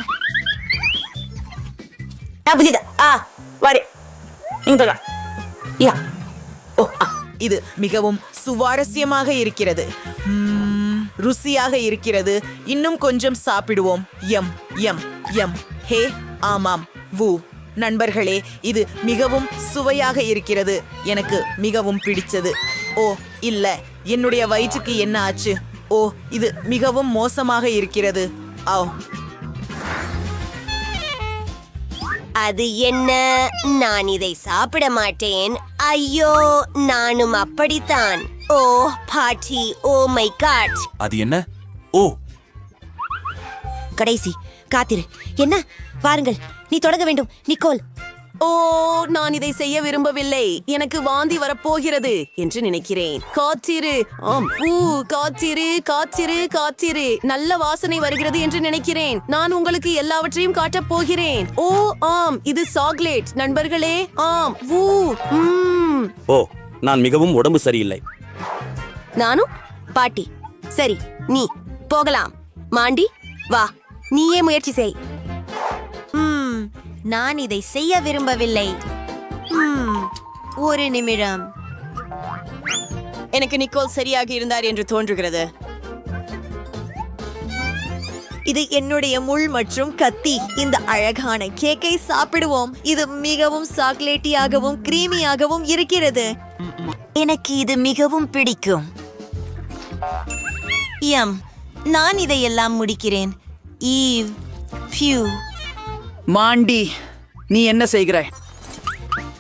E: இது மிகவும் சுவாரஸ்யமாக இருக்கிறது. ருசியாக இருக்கிறது. இன்னும் கொஞ்சம் சாப்பிடுவோம். M M M. ஹே, ஆமாம், வூ. நண்பர்களே, இது மிகவும் சுவையாக இருக்கிறது. எனக்கு மிகவும் பிடிச்சது. ஓ இல்ல, என்னுடைய வயிற்றுக்கு என்ன ஆச்சு? ஓ, இது மிகவும் மோசமாக இருக்கிறது.
B: அது என்ன? நான் இதை சாப்பிட மாட்டேன். ஐயோ, நானும் அப்படித்தான். ஓ பாட்டி, ஓ மை காட்.
K: அது என்ன? ஓ,
B: கடைசி காத்திரு. என்ன? வாருங்கள், நீ தொடங்க வேண்டும், நிக்கோல்.
E: ஓ, நான் இதை செய்ய விரும்பவில்லை. எனக்கு வாந்தி வரப்போகிறது என்று நினைக்கிறேன். காத்திரு. ஆம். காத்திரு காத்திரு காத்திரு. நல்ல வாசனை வருகிறது என்று நினைக்கிறேன். நான் உங்களுக்கு எல்லாவற்றையும் காட்டப் போகிறேன். ஓ ஆம், இது சாக்லேட் நண்பர்களே. ஆம்.
K: ஓ, நான் மிகவும் உடம்பு சரியில்லை.
B: நானும். பாட்டி, சரி, நீ போகலாம். மாண்டி, வா, நீயே முயற்சி செய். நான் இதை செய்ய விரும்பவில்லை. ஒரு நிமிடம்.
E: எனக்கு நிக்கோல் சரியாக இருந்தார் என்று தோன்றுகிறது.
B: இது என்னுடைய முள் மற்றும் கத்தி. இந்த அழகான கேக்கை சாப்பிடுவோம். இது மிகவும் சாக்லேட்டியாகவும் கிரீமியாகவும் இருக்கிறது. எனக்கு இது மிகவும் பிடிக்கும். நான் இதையெல்லாம் முடிக்கிறேன். ஈவ், பியூ.
L: மாண்டி, நீ என்ன செய்கிறாய்?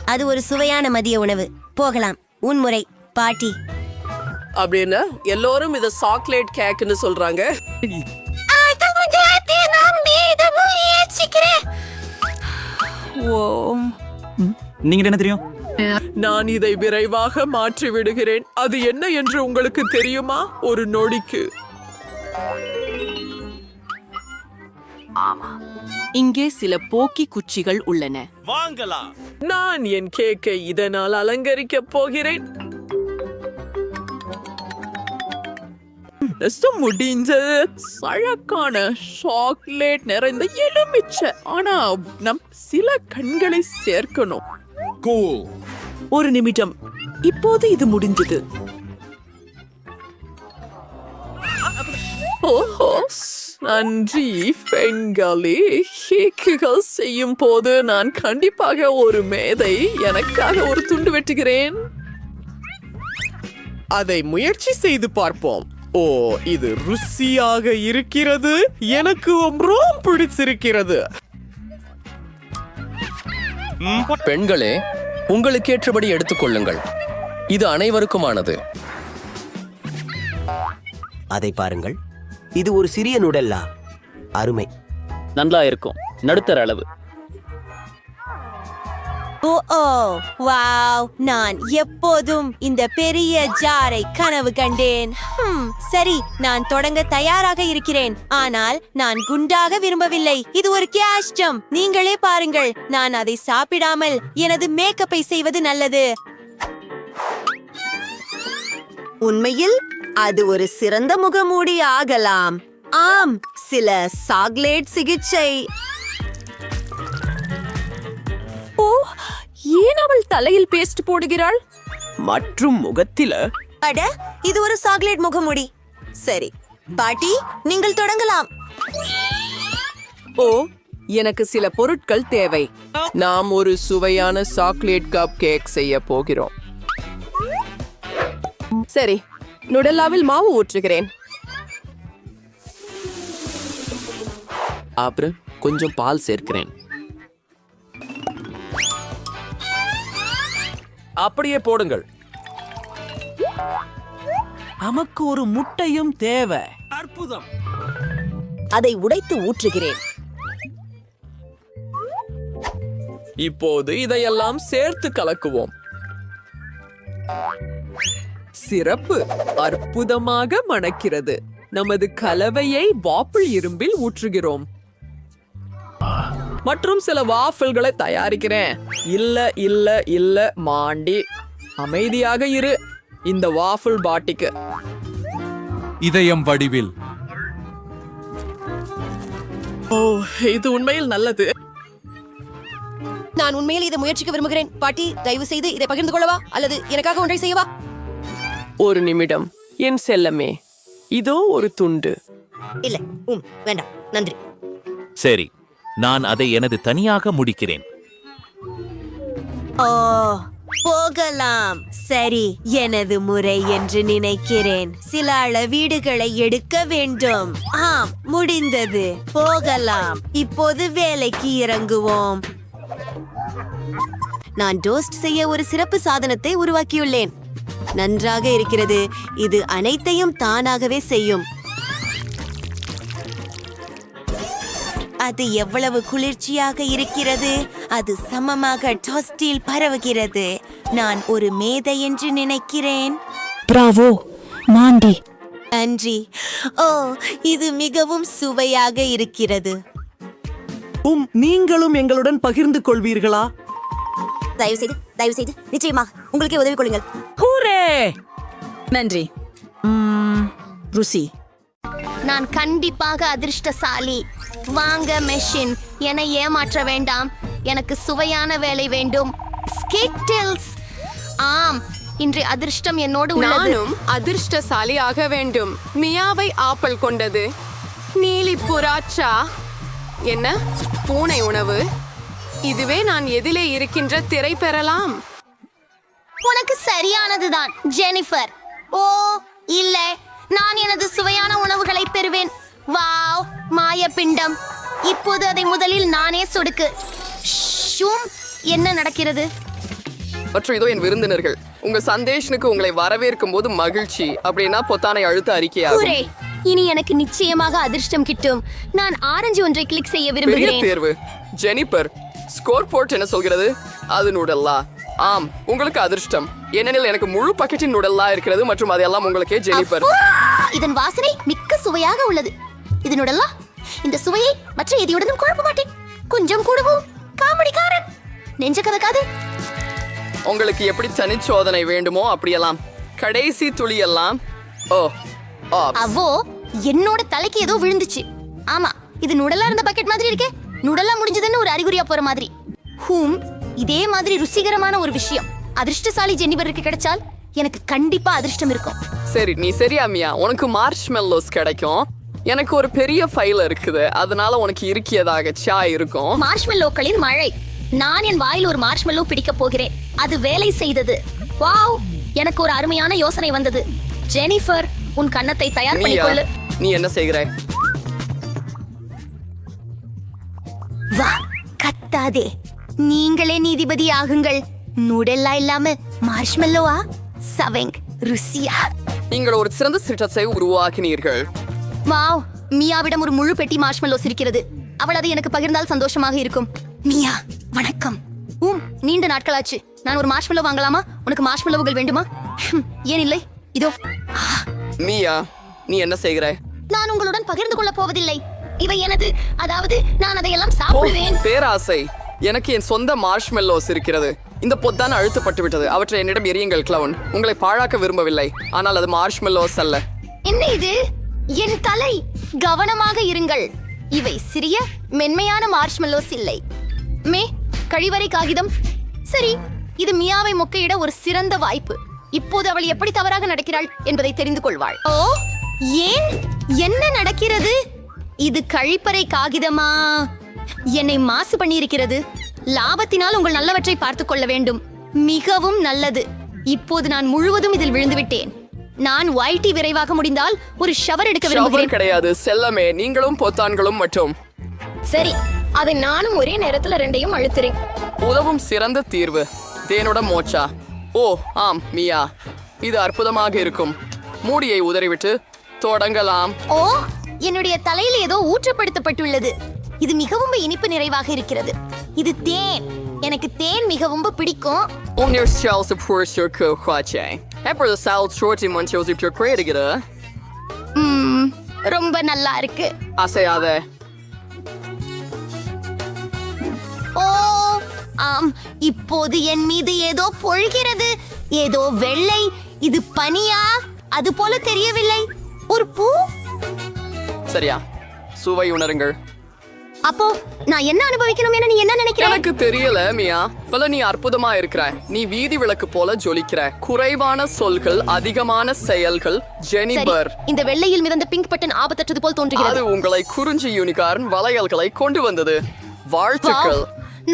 B: அது ஒரு சுவையான மதிய உணவு. போகலாம். உன் முறை, பாட்டி.
H: அப்படின்னு எல்லோரும் இத சாக்லேட் கேக்னு சொல்றாங்க.
K: நீங்க என்ன தெரியும்?
H: நான் இதை விரைவாக மாற்றி விடுகிறேன். அது என்ன என்று உங்களுக்கு தெரியுமா? ஒரு நொடிக்கு.
A: இங்கே சில போக்கி குச்சிகள் உள்ளன.
K: வாங்கலாம்.
H: நான் என் கேக்கை இதனால் அலங்கரிக்கப் போகிறேன். முடிஞ்சது. அழகான சாக்லேட் நிறைந்த எலுமிச்சை. ஆனா நம் சில கண்களை சேர்க்கணும். ஒரு நிமிடம். இப்போது இது முடிஞ்சது. ஓஹோ, நன்றி பெண்களே. கேக்குகள் செய்யும் போது நான் கண்டிப்பாக ஒரு மேதை எனக்காக ஒரு துண்டு வெட்டுகிறேன். அதை முயற்சி செய்து பார்ப்போம். ஓ, இது ருசியாக இருக்கிறது. எனக்கு ரொம்ப பிடிச்சிருக்கிறது.
M: பெண்களே, உங்களுக்கு ஏற்றபடி எடுத்துக்கொள்ளுங்கள். இது அனைவருக்குமானது.
L: அதை பாருங்கள். இது ஒரு சிறிய நுடல்லா. அருமை.
K: நல்லா இருக்கும். நடுத்தர அளவு.
B: வாவ், நான் எப்போதும் இந்த பெரிய ஜாரை கனவு கண்டேன். சரி, நான் தொடங்க தயாராக இருக்கிறேன். ஆனால் நான் குண்டாக விரும்பவில்லை. இது ஒரு கேஷ்டம். நீங்களே பாருங்கள். நான் அதை சாப்பிடாமல் எனது மேக்கப்பை செய்வது நல்லது. உண்மையில் அது ஒரு சிறந்த முகமூடி ஆகலாம். ஆம், சில சாக்லேட் சிகிச்சை.
A: ஏன் அவள் தலையில் பேஸ்ட் போடுகிறாள்?
H: மற்றும் முகத்தில.
B: அட, இது ஒரு சாக்லேட் முகமூடி. சரி, பாட்டி, நீங்கள் தொடங்கலாம்.
E: ஓ, எனக்கு சில பொருட்கள் தேவை.
H: நாம் ஒரு சுவையான சாக்லேட் கப் கேக் செய்ய போகிறோம்.
E: சரி, நுடல்லாவில் மாவு ஊற்றுகிறேன்.
M: அப்புறம் கொஞ்சம் பால் சேர்க்கிறேன்.
K: அப்படியே போடுங்கள்.
C: நமக்கு ஒரு முட்டையும் தேவை.
K: அற்புதம்.
B: அதை உடைத்து ஊற்றுகிறேன்.
H: இப்போது இதையெல்லாம் சேர்த்து கலக்குவோம். சிறப்பு. அற்புதமாக மணக்கிறது. நமது கலவையை வாப்பிள் இரும்பில் ஊற்றுகிறோம். மற்றும் சில வாஃபிள்களை தயாரிக்கிறேன். இல்ல இல்ல இல்ல மாண்டி, அமைதியாக இரு. இந்த வாஃபிள் பாட்டிக்கு
I: இதயம் வடிவில்.
H: ஓ, இது உண்மையில் நல்லது.
B: நான் உண்மையில் இதை முயற்சிக்க விரும்புகிறேன். பாட்டி, தயவு செய்து இதை பகிர்ந்து கொள்ளவா அல்லது எனக்காக ஒன்றை செய்யவா?
H: ஒரு நிமிடம் என் செல்லமே. இதோ ஒரு துண்டு.
B: இல்லை, வேண்டாம், நன்றி.
I: சரி, நான் அதை எனது தனியாக முடிக்கிறேன்.
B: ஓ, போகலாம். சரி, எனது முறை என்று நினைக்கிறேன். சில அளவீடுகளை எடுக்க வேண்டும். ஆம், முடிந்தது. போகலாம். இப்போது வேலைக்கு இறங்குவோம். நான் டோஸ்ட் செய்ய ஒரு சிறப்பு சாதனத்தை உருவாக்கியுள்ளேன். நன்றாக இருக்கிறது. இது அனைத்தையும் தானாகவே செய்யும். அது எவ்வளவு குளிர்ச்சியாக இருக்கிறது. அது சமமாக டோஸ்டில் பரவுகிறது. நான் ஒரு மேதை என்று நினைக்கிறேன்.
D: பிராவோ மாண்டி.
B: நன்றி. ஓ, இது மிகவும் சுவையாக இருக்கிறது.
C: நீங்களும் எங்களுடன் பகிர்ந்து கொள்வீர்களா?
B: தயவு செய்து நிச்சயமாக உங்களுக்கே உதவி கொள்ளுங்கள்.
C: ஹூரே!
A: நன்றி.
C: ருசி.
B: நான் கண்டிப்பாக அதிர்ஷ்டசாலி. வாங்க மெஷின், என்னை ஏமாற்ற வேண்டாம். எனக்கு சுவையான வேலை வேண்டும். ஸ்கிட்டில்ஸ். ஆம், இன்று அதிர்ஷ்டம் என்னோடு உள்ளது.
E: நானும் அதிர்ஷ்டசாலி ஆக வேண்டும். மியாவை ஆப்பிள் கொண்டது. நீலி புறாச்சா என்ன பூனை உணவு. இதுவே நான் எதிலே இருக்கின்ற திரை பெறலாம்.
B: உனக்கு சரியானதுதான் ஜெனிஃபர். ஓ இல்லை, நான் எனது சுவையான உணவுகளை பெறுவேன். வாவ், மாயப்பிண்டம். இப்போது அதை முதலில் நானே சொடுக்கு. ஷூம், என்ன நடக்கிறது?
H: மற்றும் இதோ என் விருந்தினர்கள். உங்க சந்தேஷனுக்கு உங்களை வரவேற்கும் போது மகிழ்ச்சி. அப்படின்னா பொத்தானை அழுத்த அறிக்கையாகும்.
B: ஹூரே! இனி எனக்கு நிச்சயமாக அதிர்ஷ்டம் கிட்டும். நான் ஆரஞ்சு ஒன்றை கிளிக் செய்ய
H: பெரிய
B: விரும்புகிறேன்.
H: தேர்வு. ஜெனிபர், ஸ்கோர் போர்ட் என்ன சொல்கிறது? அது நூடல்லா. ஆம், உங்களுக்கு அதிர்ஷ்டம். ஏனெனில் எனக்கு முழு பக்கெட்டின் நூடல்லா இருக்கிறது மற்றும் அதெல்லாம் உங்களுக்கே ஜெனிபர்.
B: இதன் வாசனை மிக்க சுவையாக உள்ளது. இதனுடல்லா இந்த சுவையை மற்ற எதையுடனும் குழப்ப மாட்டேன். கொஞ்சம் கூடவும் காமெடிக்காரன். நெஞ்ச கதக்காது.
H: உங்களுக்கு எப்படி தனிச்சோதனை வேண்டுமோ அப்படியெல்லாம். கடைசி துளி எல்லாம். ஓ ஆப்ஸ்.
B: அவோ, என்னோட தலைக்கு ஏதோ விழுந்துச்சு. ஆமா, இது நுடலா இருந்த பக்கெட் மாதிரி இருக்கே. நுடலா முடிஞ்சதுன்னு ஒரு அறிகுறியா போற மாதிரி. இதே மாதிரி ருசிகரமான ஒரு விஷயம் அதிர்ஷ்டசாலி ஜெனிபருக்கு கிடைச்சால் எனக்கு கண்டிப்பா அதிர்ஷ்டம் இருக்கும்.
H: சரி, நீ சரியா மியா? உனக்கு மார்ஷ்மெல்லோஸ் கிடைக்கும். எனக்கு ஒரு பெரிய ஃபைல் இருக்குது, அதனால உனக்கு இருக்கியதாக சாய் இருக்கும்.
B: மார்ஷ்மெல்லோக்களின் மழை. நான் என் வாயில் ஒரு மார்ஷ்மெல்லோ பிடிக்க போகிறேன். அது வேலை செய்தது. வாவ், எனக்கு ஒரு அருமையான யோசனை வந்தது. ஜெனிஃபர், உன் கன்னத்தை தயார் பண்ணிக்கொள்ளு.
H: நீ என்ன செய்கிறாய்?
B: வா, கத்தாதே. நீங்களே நீதிபதி ஆகுங்கள். நூடெல்லா இல்லாம மார்ஷ்மெல்லோவா? சவெங், ருசியா.
H: நீங்கள் ஒரு சிறந்த சிட்டத்தை உருவாக்கினீர்கள்.
B: வாவ், மியாவிடம் ஒரு முழு பெட்டி மார்ஷ்மெல்லோஸ் இருக்கிறது. அவள் அதை எனக்கு பகிர்ந்தால் சந்தோஷமாக இருக்கும். மியா, வணக்கம். நீண்ட நாட்களாச்சு. நான் ஒரு மார்ஷ்மெல்லோ வாங்கலாமா? உனக்கு மார்ஷ்மெல்லோவுகள் வேண்டுமா? ஏன் இல்லை, இதோ.
H: மியா, நீ என்ன செய்கிறாய்?
B: நான் உங்களுடன் பகிர்ந்து கொள்ள போவதில்லை. இவை எனது, அதாவது நான் அதையெல்லாம் சாப்பிடுவேன்.
H: பேராசை. எனக்கு என் சொந்த மார்ஷ்மெல்லோஸ் இருக்கிறது. இந்த பொத்தான் அழுத்தப்பட்டு விட்டது. அவற்றை என்னிடம் எரியுங்கள் கிளவுன். உங்களை பாழாக்க விரும்பவில்லை, ஆனால் அது மார்ஷ்மெல்லோஸ் அல்ல.
B: என்ன இது? என் தலை. கவனமாக இருங்கள். இவை சிறிய மென்மையான மார்ஷ்மெல்லோஸ் இல்லை. கழிவறை காகிதம். சரி, இது மியாவை மொக்கையிட ஒரு சிறந்த வாய்ப்பு. இப்போது அவள் எப்படி தவறாக நடக்கிறாள் என்பதை தெரிந்து கொள்வாள். ஓ, ஏன்? என்ன நடக்கிறது? இது கழிப்பறை காகிதமா? என்னை மாசு பண்ணியிருக்கிறது. லாபத்தினால் உங்கள் நல்லவற்றை பார்த்துக் கொள்ள வேண்டும். மிகவும் நல்லது. இப்போது நான் முழுவதும் இதில் விழுந்து விட்டேன். நான் ஒயிட்டி விரைவாக முடிந்தால் ஒரு ஷவர் எடுக்க விரும்புகிறேன்.
H: கிடையாது செல்லமே, நீங்களும் பொத்தான்களும் மட்டும்.
B: சரி, அதை நானும் ஒரே நேரத்துல ரெண்டையும் அழுத்துறேன்.
H: உதவும் சிறந்த தீர்வு. தேனோட மோச்சா. ஓ ஆம் மியா, இது அற்புதமாக இருக்கும். மூடியை உதறிவிட்டு தொடங்கலாம்.
B: ஓ, என்னுடைய தலையில் ஏதோ ஊற்றப்படுத்தப்பட்டுள்ளது. இது மிகவும் இனிப்பு நிறைவாக இருக்கிறது. இது தேன். எனக்கு தேன் மிகவும் பிடிக்கும். ரொம்ப நல்லா இருக்கு.
H: அசையாத.
B: ஓ ஆம், இப்போது என் மீது ஏதோ பொழிகிறது. ஏதோ வெள்ளை. இது பனியா? அது போல தெரியவில்லை. ஒரு பூ.
H: சரியா, சுவை உணருங்கள்.
B: அப்போ நான் என்ன அனுபவிக்கணும் என நீ என்ன நினைக்கிற?
H: எனக்கு தெரியல மியா. பல நீ அற்புதமா இருக்கிற. நீ வீதி விளக்கு போல ஜொலிக்கிற. குறைவான சொல்கள், அதிகமான செயல்கள். ஜெனிபர்,
B: இந்த வெள்ளையில் மிதந்த பிங்க் பட்டன் ஆபத்தற்றது போல் தோன்றுகிறது.
H: அது உங்களை குறிஞ்சி யூனிகார்ன் வளையல்களை கொண்டு வந்தது. வாழ்த்துக்கள்.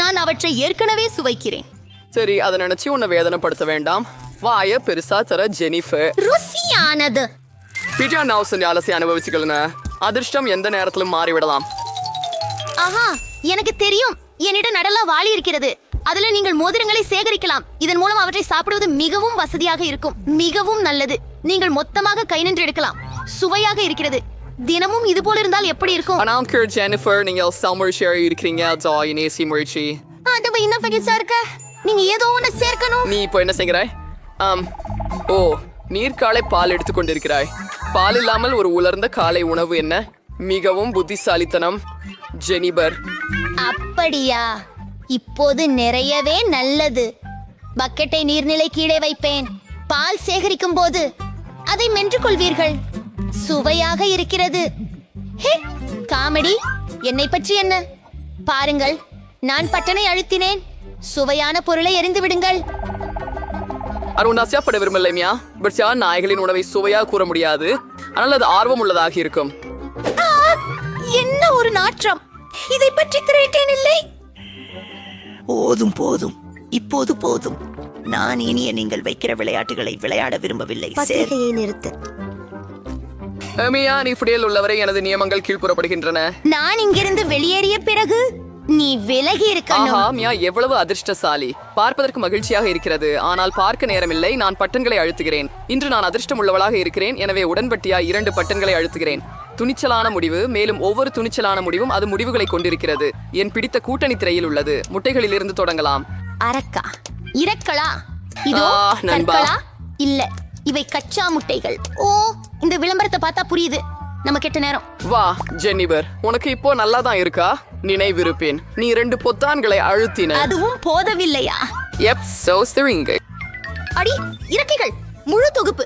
B: நான் அவற்றை ஏற்கனவே சுவைக்கிறேன்.
H: சரி, அதை நினைச்சு உன்னை வேதனைப்படுத்த வேண்டாம். வாய பெருசா தர ஜெனிஃபர்.
B: ருசியானது.
H: பிடியா நவுசன் அலசி அனுபவிச்சுக்கலன. அதிர்ஷ்டம் எந்த நேரத்திலும் மாறிவிடலாம்.
B: ஆஹா, எனக்கு தெரியும். என்னிடம் நடலா வாளி இருக்கிறது. அதுல நீங்கள் மோதிரங்களை சேகரிக்கலாம். இதன் மூலம் அவற்றை சாப்பிடுவது மிகவும் வசதியாக இருக்கும். மிகவும் நல்லது. நீங்கள் மொத்தமாக கை நின்று எடுக்கலாம். சுவையாக இருக்கிறது. தினமும் இது போல இருந்தால் எப்படி இருக்கும்?
H: ஆனால் ஜெனிஃபர் நீங்கள் சம்மர் ஷேர் இருக்கிறீங்க நேசி முயற்சி
B: அது இன்னும் பகிர்ச்சா இருக்க. நீங்க ஏதோ ஒண்ணு சேர்க்கணும்.
H: நீ இப்போ என்ன செய்கிறாய்? ஓ, நீர்க்காலை பால் எடுத்துக்கொண்டிருக்கிறாய். பால் இல்லாமல் ஒரு உலர்ந்த காலை உணவு என்ன? மிகவும் புத்திசாலித்தனம் ஜெனிபர்.
B: அப்படியா? இப்போது நிறையவே நல்லது. பக்கெட்டை நீர்நிலை கீழே வைப்பேன். பால் சேகரிக்கும் போது அதை மென்று கொள்வீர்கள். சுவையாக இருக்கிறது. ஹே, காமெடி. என்னை பற்றி என்ன? பாருங்கள், நான் பட்டனை அழுத்தினேன். சுவையான பொருளை எறிந்து விடுங்கள்.
H: அருணாசியா பட விரும்பலையா? பட் நாய்களின் உணவை சுவையாக கூற முடியாது. ஆனால் அது ஆர்வம் உள்ளதாக இருக்கும்.
B: என்ன ஒரு நாற்றம்! இதை பற்றி திரையிட்டேன் இல்லை.
F: போதும் போதும், இப்போது போதும். நான் இனிய நீங்கள் வைக்கிற விளையாட்டுகளை விளையாட விரும்பவில்லை.
B: பத்திரிகையை நிறுத்து.
H: மியா, நீ புடியில் உள்ளவரை எனது நியமங்கள் கீழ்ப்புறப்படுகின்றன.
B: நான் இங்கிருந்து வெளியேறிய பிறகு நீ விலகி இருக்கணும்.
H: ஆஹா, மியா எவ்வளவு அதிர்ஷ்டசாலி. பார்ப்பதற்கு மகிழ்ச்சியாக இருக்கிறது, ஆனால் பார்க்க நேரமில்லை. நான் பட்டன்களை அழுத்துகிறேன். இன்று நான் அதிர்ஷ்டம் உள்ளவளாக இருக்கிறேன். எனவே உடன்பட்டியா 2 பட்டன்களை அழுத்துகிறேன். துணிச்சலான முடிவு. மேலும் ஒவ்வொரு துணிச்சலான முடிவும் அது முடிவுகளை கொண்டிருக்கிறது. என் பிடித்த கூட்டணி திரையில் உள்ளது. முட்டைகளில் இருந்து தொடங்கலாம்.
B: அரக்கா, இரக்களா? இதோ
H: நண்பா.
B: கற்களா? இல்ல, இவை கச்சா முட்டைகள். ஓ, இந்த விளம்பரத்தை பார்த்தா புரியுது. நம்ம கெட்ட நேரம்.
H: வா ஜெனிபர், உனக்கு இப்போ நல்லா தான் இருக்கா? நினைவிருப்பேன், நீ 2 பொத்தான்களை அழுத்தின.
B: அதுவும் போதவில்லையா? அடி இறக்கைகள், முழு தொகுப்பு.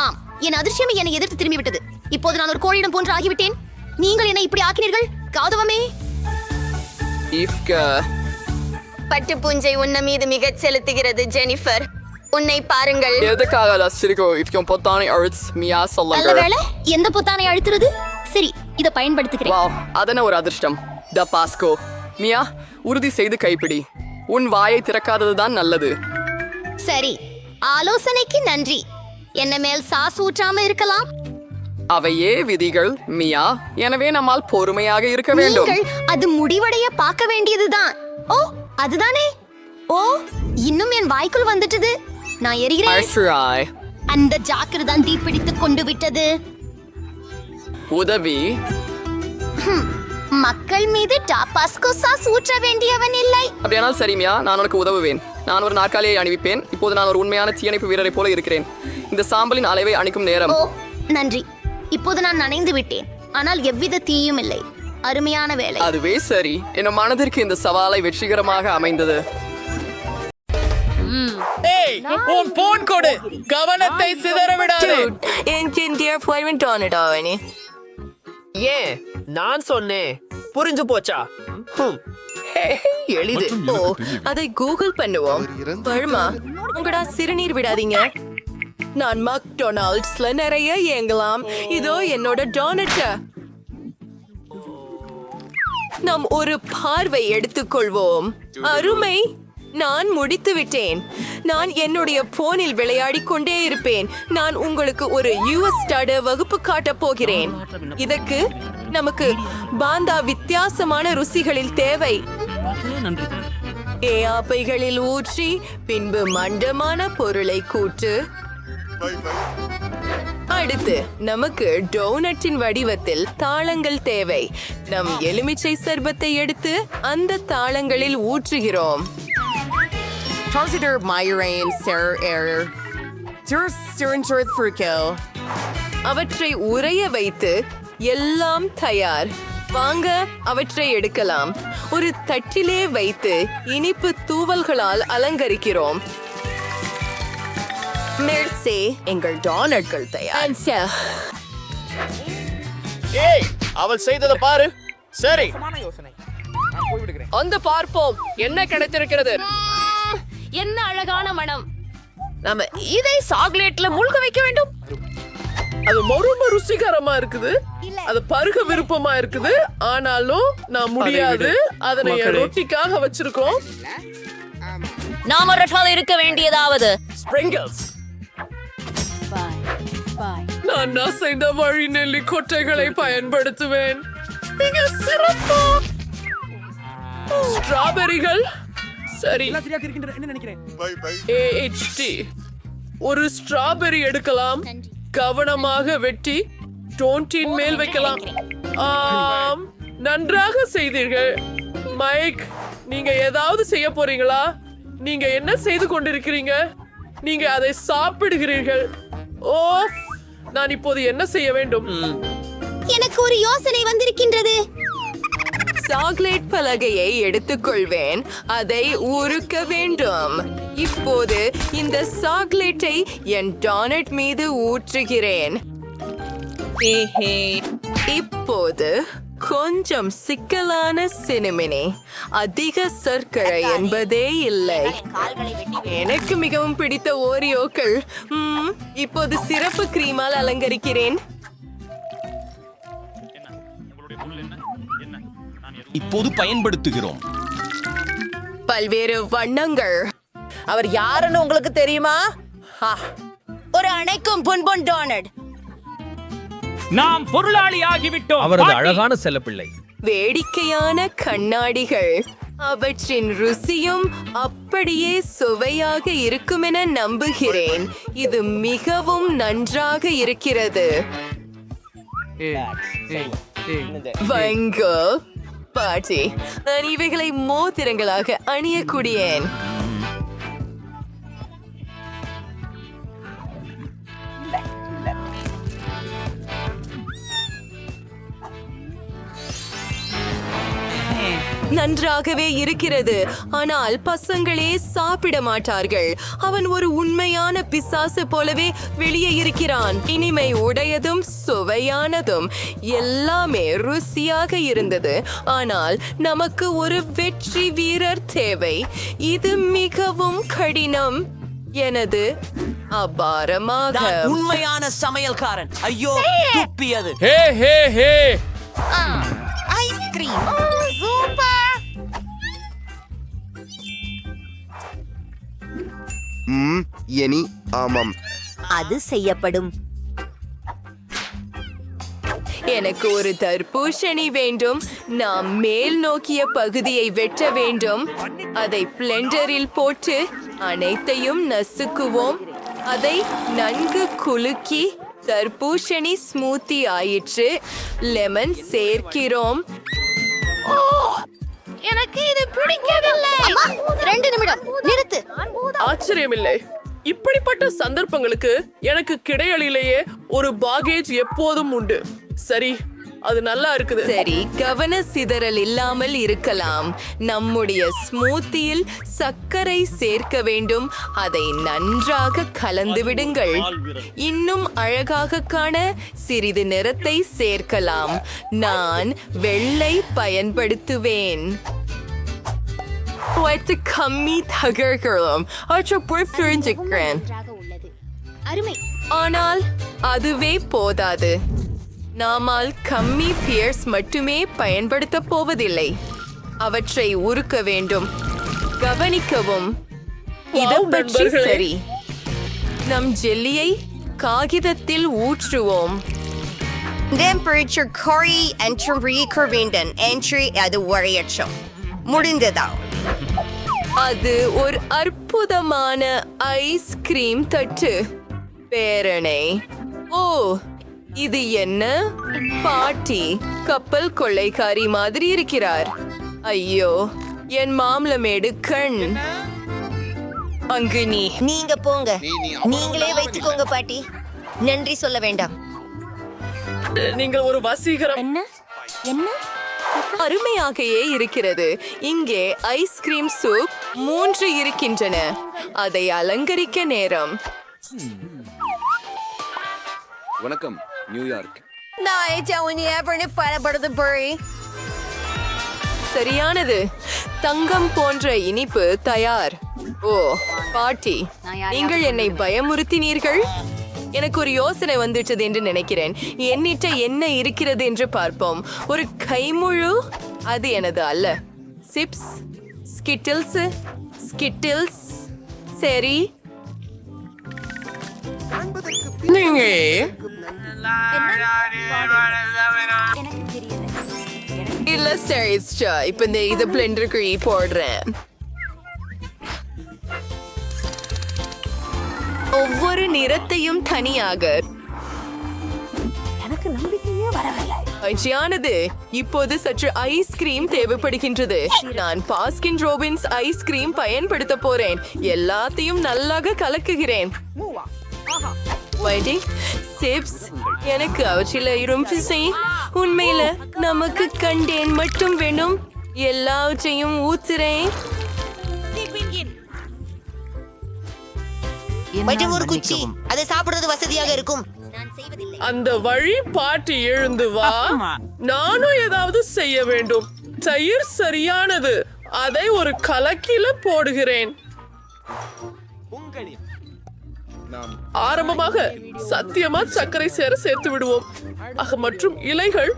B: ஆம், என் அதிர்ஷ்டமே என்னை எதிர்த்து திரும்பிவிட்டது. இப்போது நான் ஒரு கோழியிடம் போன்று ஆகிவிட்டேன். நீங்கள் என்னை இப்படி ஆக்கினீர்கள். கௌதவமே, பட்டு பூஞ்சை உன்ன மீது மிக செலுத்துகிறது. ஜெனிஃபர், உன்னை பாருங்கள்.
H: எதுக்காக பொத்தானை அழுத்து மியா சொல்லுங்க.
B: நல்லவேளை, எந்த பொத்தானை அழுத்துறது? சரி, இத பயன்படுத்துகிறேன்.
H: வாவ், அதன ஒரு அதிர்ஷ்டம். த பாஸ்கோ. மியா, உறுதி செய்து கைப்பிடி. உன் வாயை திறக்காததுதான் நல்லது.
B: சரி, ஆலோசனைக்கு நன்றி. என்ன மேல் சாஸ் ஊற்றாம இருக்கலாம்.
H: அவையே விதிகள் மியா. எனவே நம்மால் பொறுமையாக இருக்க வேண்டும்.
B: நீங்கள் அது முடிவடைய பார்க்க வேண்டியதுதான். ஓ, அதுதானே. ஓ, இன்னும் என் வாய்க்குள் வந்துட்டது. நான் எரிகிறேன். அந்த ஜாக்கிர தான் தீப்பிடித்துக் கொண்டு விட்டது.
H: உதவி.
B: மக்கள் மீது டாபாஸ்கோ சாஸ் ஊற்ற வேண்டியவன் இல்லை.
H: அப்படியானால் சரிமியா, நான் உனக்கு உதவுவேன். நான் ஒரு நாற்காலியை அணிவிப்பேன். இப்போது நான் ஒரு உண்மையான தீயணைப்பு வீரரை போல இருக்கிறேன். இந்த சாம்பலின் அளவை அணிக்கும் நேரம்.
B: ஓ, நன்றி. இப்போது நான் நனைந்து விட்டேன், ஆனால் எவ்வித தீயும் இல்லை. அருமையான வேலை.
H: அதுவே சரி. என் மனதிற்கு இந்த சவாலை வெற்றிகரமாக அமைந்தது.
K: உன் போன் கொடு. கவனத்தை சிதற விடாதே.
G: ஏன் நான் சொன்னேன், புரிஞ்சு போச்சா? எளிது.
E: ஓ, அதை கூகுள் பண்ணுவோம். பழுமா, உங்கடா சிறுநீர் விடாதீங்க. நான் மக்டொனால்ட்ஸ்ல நிறைய ஏங்கலாம். இதோ என்னோட டோனட். நாம் ஒரு பார்வை எடுத்துக்கொள்வோம். அருமை, நான் முடித்து விட்டேன். நான் என்னுடைய போனில் விளையாடிக் கொண்டே இருப்பேன். நான் உங்களுக்கு ஒரு யுஎஸ் வகுப்பு காட்டப் போகிறேன். இதற்கு நமக்கு பாந்தா வித்தியாசமான ருசிகளில் தேவை. ஆப்பைகளில் ஊற்றி பின்பு மண்டமான பொருளை கூட்டு. அடுத்து நமக்கு டோனட்டின் வடிவத்தில் தாளங்கள் தேவை. நம் எலுமிச்சை சர்பத்தை எடுத்து அந்த தாளங்களில் ஊற்றுகிறோம். அவற்றை உறைய வைத்து எல்லாம் தயார். வாங்க, அவற்றை எடுக்கலாம். ஒரு தட்டிலே வைத்து இனிப்பு தூவல்களால் அலங்கரிக்கிறோம். மெர்சி, எங்கள் டோனட்கள் தயார்.
K: ஏய், அவள் செய்தத பாரு. சரி,
H: அந்த பார்ப்போம் என்ன கிடைத்திருக்கிறது.
J: என்ன அழகான மனம்.
G: நாம இதை சாக்லேட்ல மூழ்க வைக்க வேண்டும்.
K: அது ரொம்ப ருசிகரமா இருக்குது. அது பருக விருப்பமா இருக்குது. ஆனாலும் நான் முடியாது. அதனை ரொட்டிக்காக வச்சிருக்கோம்.
F: நாம இருக்க வேண்டியதாவது
K: ஸ்ப்ரிங்கிள்ஸ். நான் நசைந்த வழி நெல்லி கொட்டைகளை பயன்படுத்துவேன். மிக சிறப்பு. ஸ்ட்ராபெரிகள். சரி, AHT. ஒரு ஸ்ட்ராபெரி எடுக்கலாம். கவனமாக வெட்டி டோன்டின் மேல் வைக்கலாம். ஆம், நன்றாக செய்தீர்கள். மைக், நீங்க ஏதாவது செய்ய போறீங்களா? நீங்க என்ன செய்து கொண்டிருக்கிறீங்க? நீங்க அதை சாப்பிடுகிறீர்கள். ஓ, நான் இப்போது என்ன செய்ய வேண்டும்?
B: எனக்கு ஒரு யோசனை வந்திருக்கின்றது.
E: சாக்லேட் பலகையை எடுத்துக்கொள்வேன், அதை உருக்க வேண்டும். இப்போது இந்த சாக்லேட்டை என் டோனட் மீது ஊற்றுகிறேன். இப்போது கொஞ்சம் சிக்கலான சினிமினி, அதிக சர்க்கரை என்பதே இல்லை. எனக்கு மிகவும் பிடித்த ஓரியோக்கள். இப்போது சிறப்பு கிரீமால் அலங்கரிக்கிறேன்.
M: இப்போது பயன்படுத்துகிறோம்.
E: பல்வேறு வண்ணங்கள். அவர் யாருன்னு உங்களுக்கு தெரியுமா?
B: ஒரு அணைக்கும் பொன்பொன் டோனட்.
N: நாம் பொருளாளி ஆகிவிட்டோம். அவரது அழகான செல்லப்பிள்ளை.
E: வேடிக்கையான கண்ணாடிகள். அவற்றின் ருசியும் அப்படியே சுவையாக இருக்கும் என நம்புகிறேன். இது மிகவும் நன்றாக இருக்கிறது. வங்கோ பாட்டி, நான் இவைகளை மோதிரங்களாக அணியக்கூடியேன். நன்றாகவே இருக்கிறது, ஆனால் பசங்களே சாப்பிட மாட்டார்கள். அவன் ஒரு உண்மையான பிசாசு போலவே வெளியே இருக்கிறான். இனிமை உடையதும் சுவையானதும் எல்லாமே ருசியாக இருந்தது. ஆனால் நமக்கு ஒரு வெற்றி வீரர் தேவை. இது மிகவும் கடினம். எனது அபாரமாக
C: உண்மையான சமையல்காரன். ஐயோ, துப்பியது.
N: Hey hey hey.
B: Ice cream super.
O: Any ஆமாம்,
B: அது செய்யப்படும்.
E: எனக்கு ஒரு தர்பூசணி வேண்டும். நாம் மேல் நோக்கிய பகுதியை வெட்ட வேண்டும். அதை பிளெண்டரில் போட்டு அனைத்தையும் நசுக்குவோம். அதை நன்கு குலுக்கி தர்பூசணி ஸ்மூத்தி ஆயிற்று. லெமன் சேர்க்கிறோம்.
B: எனக்கு இது பிடிக்கவில்லை. 2 நிமிடம் நிறுத்து.
K: ஆச்சரியமில்லை. இப்படிப்பட்ட சந்தர்ப்பங்களுக்கு எனக்கு கிடையலிலேயே ஒரு பாகேஜ் எப்போதும் உண்டு. சரி, அது நல்லா இருக்குது.
E: சரி, கவன சிதறல் இல்லாமல் இருக்கலாம். நம்முடைய ஸ்மூத்தியில் சர்க்கரை சேர்க்க வேண்டும். அதை நன்றாக கலந்து விடுங்கள். இன்னும் அழகாக காண சிறிது நிறத்தை சேர்க்கலாம். நான் வெள்ளை பயன்படுத்துவேன். கம்மி தகர்களும்
B: அருமை.
E: ஆனால் அதுவே போதாது. நாமால் கம்மி பியர்ஸ் மட்டுமே பயன்படுத்த போவதில்லை. அவற்றை உருக்க வேண்டும். கவனிக்கவும், இதை பற்றி சரி. நம் ஜெல்லியை காகிதத்தில் ஊற்றுவோம்.
B: Temperature curry and வேண்டும். Entry அது வரையற்றும். முடிந்ததா?
E: அது ஒரு அற்புதமான ஐஸ்கிரீம் தட்டு. பேரணை. ஓ, இது என்ன? பாட்டி கப்பல் கொள்ளைக்காரி மாதிரி இருக்கிறார். ஐயோ, என் மாம்பழமேடு கண். அங்கு
B: நீங்க போங்க. நீங்களே வைத்துக்கோங்க பாட்டி. நன்றி சொல்ல வேண்டாம்.
K: நீங்கள் ஒரு வசீகரம்.
B: என்ன
E: அருமையாகவே இருக்கிறது. இங்கே ஐஸ்கிரீம் சூப் 3 இருக்கின்றன. அதை அலங்கரிக்க நேரம்.
O: வணக்கம் நியூயார்க்.
E: சரியானது. தங்கம் போன்ற இனிப்பு தயார். ஓ பாட்டி, நீங்கள் என்னை பயமுறுத்தினீர்கள். எனக்கு ஒரு யோசனை வந்துட்டது என்று நினைக்கிறேன். என்னிட்ட என்ன இருக்கிறது என்று பார்ப்போம். ஒரு கைமுழு. அது எனது அல்ல. Chips, Skittles. சரி,
K: நீங்க
E: இல்ல சரி. இப்ப இந்த இதை பிளெண்டருக்கு போடுறேன். ஒவ்வொரு நிறத்தையும் தனியாக. எனக்கு மகிழ்ச்சியானது. இப்போது சற்று ஐஸ்கிரீம் தேவைப்படுகின்றது. நான் பாஸ்கின் ரோபின்ஸ் ஐஸ்கிரீம் பயன்படுத்த போறேன். எல்லாத்தையும் நல்லாக கலக்குகிறேன். சிப்ஸ் எனக்கு அவற்றில் உண்மையில நமக்கு கண்டேன் மட்டும் வேணும். எல்லாவற்றையும் ஊத்துறேன்.
B: மற்றும் ஒரு குச்சி, அதை சாப்பிடுறது வசதியாக இருக்கும்.
K: அந்த வழி பாட்டி எழுந்து வா. நானும் ஏதாவது செய்ய வேண்டும். தயிர் சரியானது. அதை ஒரு கலக்கில போடுகிறேன். ஆரம்பமாக சத்தியமா சர்க்கரை சேர்த்து விடுவோம். மற்றும் இலைகள்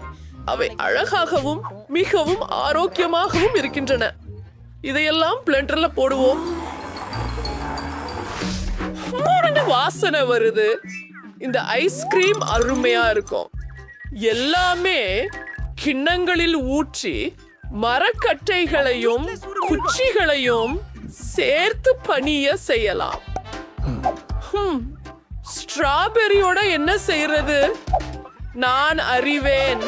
K: அவை அழகாகவும் மிகவும் ஆரோக்கியமாகவும் இருக்கின்றன. இதையெல்லாம் பிளெண்டர்ல போடுவோம். வாசனை வருது. இந்த ஐஸ்கிரீம் அருமையா இருக்கும். எல்லாமே கிண்ணங்களில் ஊற்றி மரக்கட்டைகளையும் குச்சிகளையும் சேர்த்து பணிய செய்யலாம். ஸ்ட்ராபெரியோட என்ன செய்யறது? நான் அறிவேன்.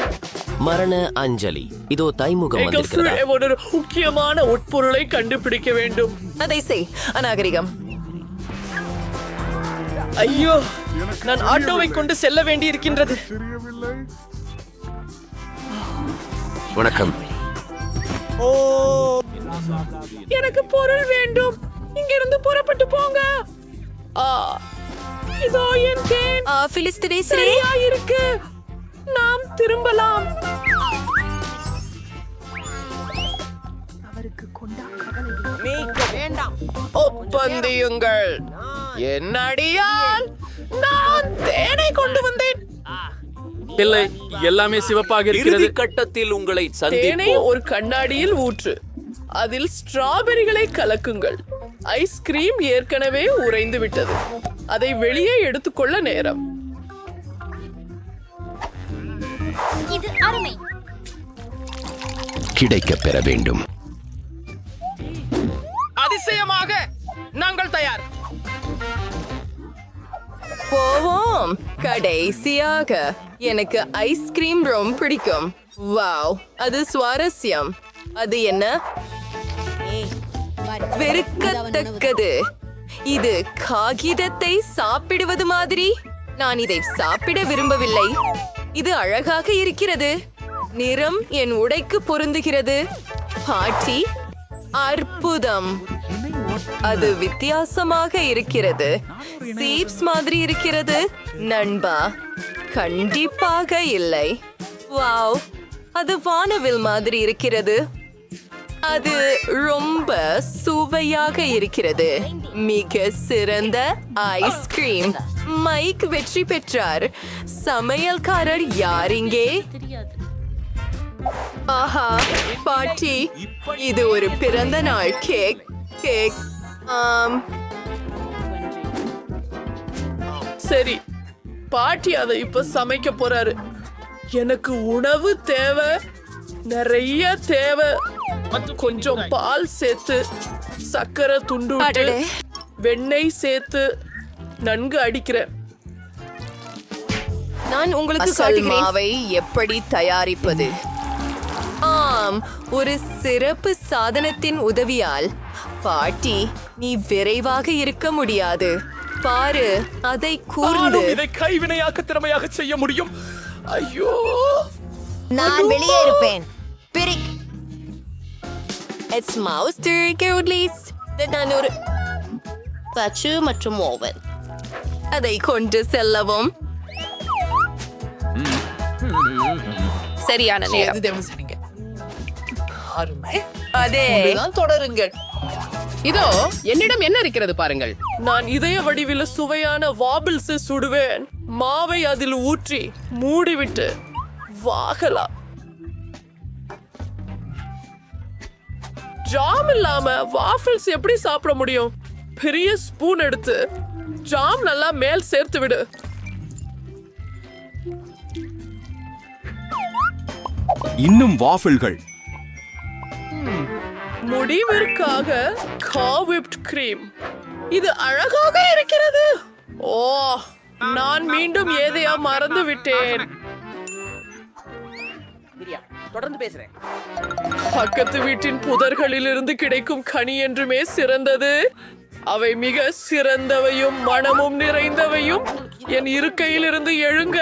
L: மரண அஞ்சலி. இதோ தைமுகம் வந்திருக்கிறதா?
K: ஒரு முக்கியமான உட்பொருளை கண்டுபிடிக்க வேண்டும்.
E: அதை செய். அநாகரிகம்.
K: ஐயோ, நான் ஆட்டோவை கொண்டு செல்ல வேண்டி இருக்கின்றது.
L: வணக்கம்.
K: எனக்கு பொருள் வேண்டும். இங்கிருந்து புறப்பட்டு போங்க. இதோ என் தேன். சரியா இருக்கு. நாம் திரும்பலாம். ஒப்பந்தியுங்கள். என்னடியால் நான் தேனை கொண்டு வந்தேன்.
N: இல்லை, எல்லாமே சிவப்பாக இருக்கிறது.
H: கட்டத்தில் உங்களை
K: தேனை ஒரு கண்ணாடியில் ஊற்று. அதில் ஸ்ட்ராபெரிகளை கலக்குங்கள். ஐஸ்கிரீம் ஏற்கனவே உறைந்து விட்டது. அதை வெளியே எடுத்துக்கொள்ள நேரம்.
B: இது அருமை.
O: கிடைக்க பெற வேண்டும்.
N: அதிசயமாக, நாங்கள் தயார்.
E: போவோம். கடைசியாக எனக்கு ஐஸ்கிரீம் ரொம்ப பிடிக்கும். வாவ், அது சுவாரஸ்யம். அது என்ன? வெறுக்கத்தக்கது. இது காகிதத்தை சாப்பிடுவது மாதிரி. நான் இதை சாப்பிட விரும்பவில்லை. இது அழகாக இருக்கிறது. நிறம் என் உடைக்கு பொருந்துகிறது. பாட்டி, அற்புதம். அது வித்தியாசமாக இருக்கிறது. சீப்ஸ் மாதிரி இருக்கிறது. நண்பா, கண்டிப்பாக இல்லை. வாவ், அது வானவில் மாதிரி இருக்கிறது. அது ரொம்ப சுவையாக இருக்கிறது. மிக சிறந்த ஐஸ்கிரீம். மைக் வெற்றி பெற்றார். சமையல்காரர் யார் இங்கே? ஆஹா, பாட்டி, இது ஒரு பிறந்த நாள் கேக். கேக்.
K: சரி, பாட்டி அதை இப்ப சமைக்க போறாரு. எனக்கு உணவு தேவை, நிறைய தேவை. கொஞ்சம் பால் சேர்த்து, சக்கரை துண்டு விட்டு, வெண்ணெய் சேர்த்து நன்கு அடிக்கிறேன்.
E: நான் உங்களுக்கு மாவை எப்படி தயாரிப்பது? ஒரு சிறப்பு சாதனத்தின் உதவியால். பாட்டி, நீ விரைவாக இருக்க முடியாது. பாரு, அதை கூர்ந்து.
N: இதை கைவினையாக்க திறமையாக செய்ய முடியும். ஐயோ,
B: நான் வெளியே இருப்பேன்.
E: It's Mauster Goodlies. நான் ஒரு பச்சு மற்றும் ஓவன். அதை கொண்டு செல்லவும். சரியான நேரம். அதே
G: தொடருங்கள். இதோ என்னிடம் என்ன இருக்கிறது பாருங்கள்.
K: நான் இதய வடிவில் சுவையான வாபிள்ஸ் சுடுவேன். மாவை அதில் ஊற்றி மூடிவிட்டு வாகலாம். ஜாம் இல்லாம வாஃபிள்ஸ் எப்படி சாப்பிட முடியும்? பெரிய ஸ்பூன் எடுத்து ஜாம் நல்லா மேல் சேர்த்து விடு.
M: இன்னும் வாஃபிள்கள்.
K: முடிவிற்காக காவிப்ட் கிரீம். இது அழகாக இருக்கிறது. ஓ, நான் மீண்டும் ஏதையா மறந்து விட்டேன்.
C: தொடர்ந்து பேசுறேன்.
K: பக்கத்து வீட்டின் புதர்களிலிருந்து கிடைக்கும் கனி என்றுமே சிறந்தது. அவை மிக சிறந்தவையும் மனமும் நிறைந்தவையும். என் இருக்கையிலிருந்து எழுங்க.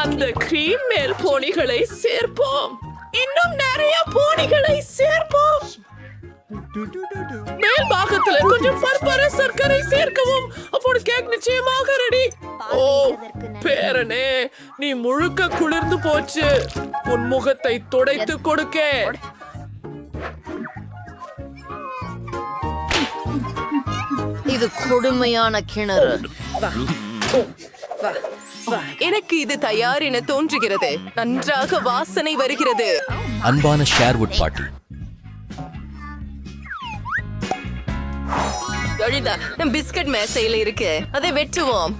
K: அந்த கிரீம் மேல் போனிகளை சேர்ப்போம். இன்னும் நிறைய போனிகளை சேர்ப்போம். மேல் பாகத்துல கொஞ்சம் பற்பர சர்க்கரை சேர்க்கவும். அப்போது கேக் நிச்சயமாக ரெடி. ஓ பேரனே, நீ முழுக்க குளிர்ந்து போச்சு. உன் முகத்தை துடைத்து கொடுக்க.
C: இது கொடுமையான கிணறு.
A: எனக்கு இது தயார் என தோன்றுகிறது. நன்றாக வாசனை வருகிறது.
I: அன்பான ஷேர்வுட் பாட்டி,
A: பிஸ்கட் மேசையில இருக்கு, அதை வெட்டுவோம்.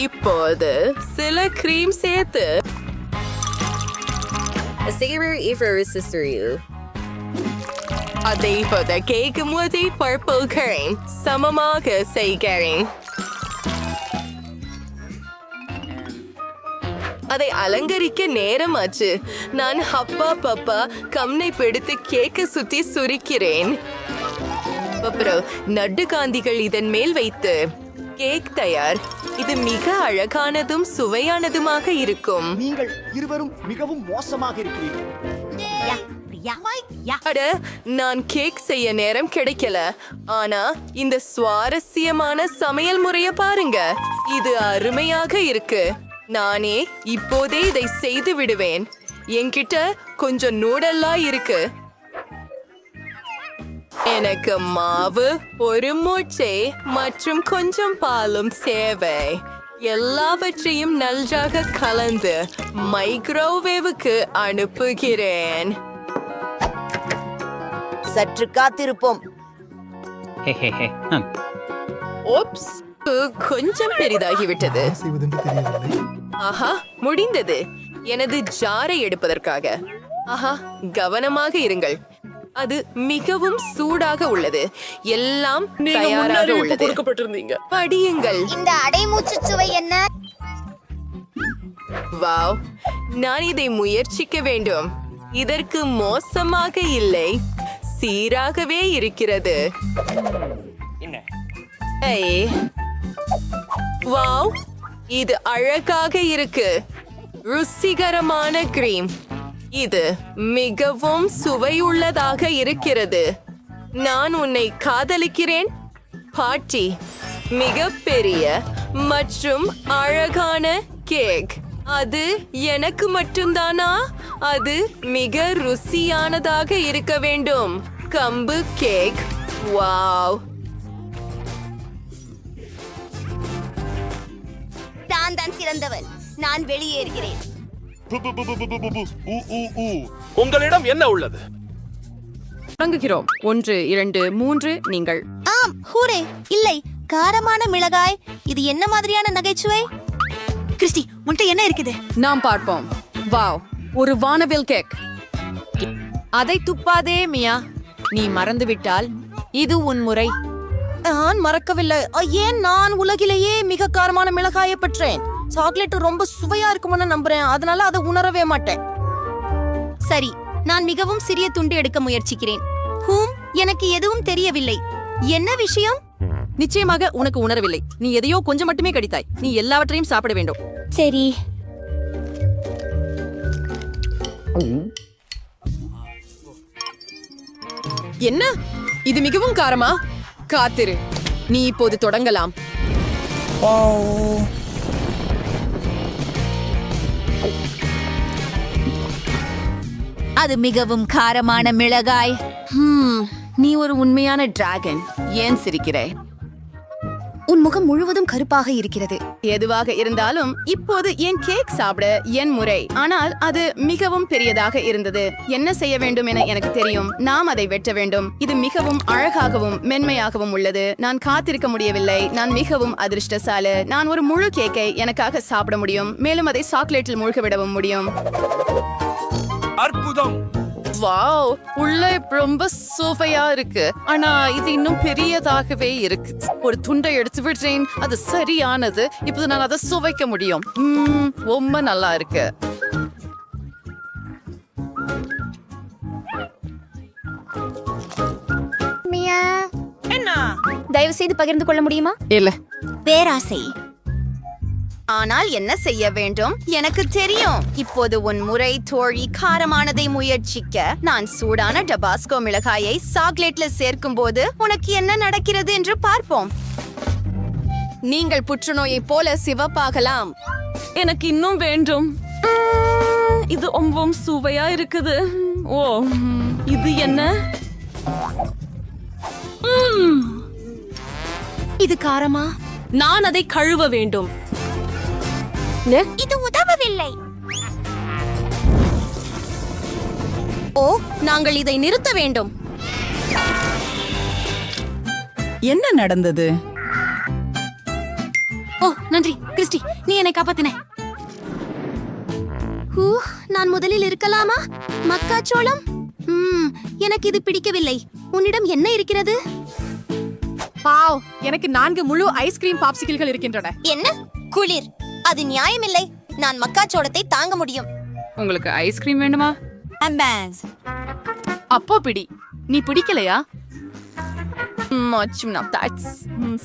A: இப்போது சில கிரீம் சேர்த்து அதை கேக் மூதி பர்பிள் கிரீம் சமமாக செய்கிறேன். அதை அலங்கரிக்க நேரமாச்சு. நான் ஹப்பா பப்பா கம்னை பிடித்து கேக்க சுத்தி சுரிக்கிறேன். அப்புறம் நட்டு காந்திகள் இதன் மேல் வைத்து கேக் தயார். இது மிக அழகானதும் சுவையானதுமாக இருக்கும்.
N: நீங்கள் இருவரும் மிகவும் மோசமாக இருக்கிறீர்கள்.
A: அட, நான் கேக் செய்ய நேரம் கிடைக்கல. ஆனா இந்த சுவாரஸ்யமான சமையல் முறைய பாருங்க. இது அருமையாக இருக்கு. நானே இப்போதே இதை செய்து விடுவேன். என்கிட்ட கொஞ்சம் நூடல்லா இருக்கு. எனக்கு மாவு, ஒரு முட்டை மற்றும் கொஞ்சம் பாலும் சேவை. எல்லாவற்றையும் நன்றாக கலந்து மைக்ரோவேவுக்கு அனுப்புகிறேன்.
B: சற்று காத்திருப்போம்.
A: ஓப்ஸ், கொஞ்சம் பெரிதாகிவிட்டது. ஆஹா, முடிந்தது. எனது ஜாரை எடுப்பதற்காக. ஆஹா, கவனமாக இருங்கள். அது மிகவும் சூடாக உள்ளது. எல்லாம் தயாராக உள்ளது.
K: கொடுக்கப்பட்டிருந்தீங்க.
A: படியுங்கள்.
B: இந்த அடைமூச்சு சுவை என்ன?
A: வாவ், நான் இதை முயற்சிக்க வேண்டும். இதற்கு மோசமாக இல்லை, சீராகவே இருக்கிறது. ஏய், வாவ், இது அழகாக இருக்கு. ருசிகரமான கிரீம். இது மிகவும் சுவையுள்ளதாக இருக்கிறது. நான் உன்னை காதலிக்கிறேன் பாட்டி. மிகப்பெரிய மற்றும் அழகான கேக். அது எனக்கு மட்டும்தானா? அது மிக ருசியானதாக இருக்க வேண்டும். கம்பு கேக். வாவ்,
B: தான் சிறந்தவன். நான் வெளியேறுகிறேன்.
N: உங்களிடம் என்ன உள்ளது?
A: தொடங்குகிறோம். 1, 2, 3 நீங்கள்.
B: ஆம், ஹூரே. இல்லை, காரமான மிளகாய். இது என்ன மாதிரியான நகைச்சுவை? கிறிஸ்டி, உன்கிட்ட என்ன இருக்குது?
A: நாம் பார்ப்போம். வாவ், ஒரு வானவில் கேக்.
B: அதை துப்பாதே மியா. நீ மறந்துவிட்டால் இது உன் முறை. நான் மறக்கவில்லை. ஏன், நான் உலகிலேயே மிக காரமான மிளகாயை பெற்றேன். சாக்லேட் ரொம்ப சுவையா இருக்கும்னு நம்புறேன். அதனால அதை உணரவே மாட்டேன். சரி, நான் மிகவும் சிறிய துண்டு எடுக்க முயற்சிக்கிறேன். எனக்கு எதுவும் தெரியவில்லை. என்ன விஷயம்?
A: நிச்சயமாக உனக்கு உணரவில்லை. நீ எதையோ கொஞ்சம் மட்டுமே கடித்தாய். நீ எல்லாவற்றையும் சாப்பிட வேண்டும்.
B: சரி.
A: என்ன, இது மிகவும் காரமா? காத்திரு, நீ இப்போது தொடங்கலாம்.
D: அது மிகவும் காரமான மிளகாய்.
A: நீ ஒரு உண்மையான டிராகன். ஏன் சிரிக்கிறே?
B: உன் முகம் முழுவதும் கருப்பாக இருக்கிறது.
A: எதுவாக இருந்தாலும் இப்போது என் கேக் சாப்பிட என் முறை. ஆனால் அது மிகவும் பெரியதாக இருந்தது. என்ன செய்ய வேண்டும் என எனக்கு தெரியும். நாம் அதை வெட்ட வேண்டும். இது மிகவும் அழகாகவும் மென்மையாகவும் உள்ளது. நான் காத்திருக்க முடியவில்லை. நான் மிகவும் அதிர்ஷ்டசாலி. நான் ஒரு முழு கேக்கை எனக்காக சாப்பிட முடியும். மேலும் அதை சாக்லேட்டில் மூழ்க விடவும் முடியும்.
N: அற்புதம்.
A: வாவ், உள்ள ரொம்ப சுவையா இருக்கு. ஆனா இது இன்னும் பெரியதாகவே இருக்கு. ஒரு துண்டை எடுத்து விடுறேன், அது சரியானது. இப்போது நான் அதை சுவைக்க முடியும். ரொம்ப நல்லா இருக்கு.
B: தயவு செய்து பகிர்ந்து கொள்ள முடியுமா?
A: இல்ல.
B: பேராசை. ஆனால் என்ன செய்ய வேண்டும்? எனக்கு தெரியும். இப்போது உன் முறை தோழி காரமானதை முயற்சிக்க. நான் சூடான டபாஸ்கோ மிளகாயை சாக்லேட்ல சேர்க்கும் போது உனக்கு என்ன நடக்கிறது என்று பார்ப்போம். நீங்கள் புற்றுநோயை போல சிவப்பாகலாம்.
A: எனக்கு இன்னும் வேண்டும். இது ரொம்ப சுவையா இருக்குது. ஓ, இது என்ன?
B: இது காரமா?
A: நான் அதை கழுவ வேண்டும்.
B: இது உதவவில்லை. ஓ, நாங்கள் இதை நிறுத்த வேண்டும்.
A: என்ன நடந்தது?
B: ஓ, நன்றி கிறிஸ்டி, நீ என்னை காப்பாத்தின. நான் முதலில் இருக்கலாமா? மக்காச்சோளம். எனக்கு இது பிடிக்கவில்லை. உன்னிடம் என்ன இருக்கிறது?
G: பாவ், எனக்கு 4 முழு ஐஸ்கிரீம் பாப்சிக்கிள்கள் இருக்கின்றன.
B: என்ன குளிர்? அது நியாயமில்லை. நான் மக்காச்சோளத்தை தாங்க முடியும்.
A: உங்களுக்கு ஐஸ்கிரீம் வேண்டுமா?
G: அப்போ பிடி. நீ பிடிக்கலையா?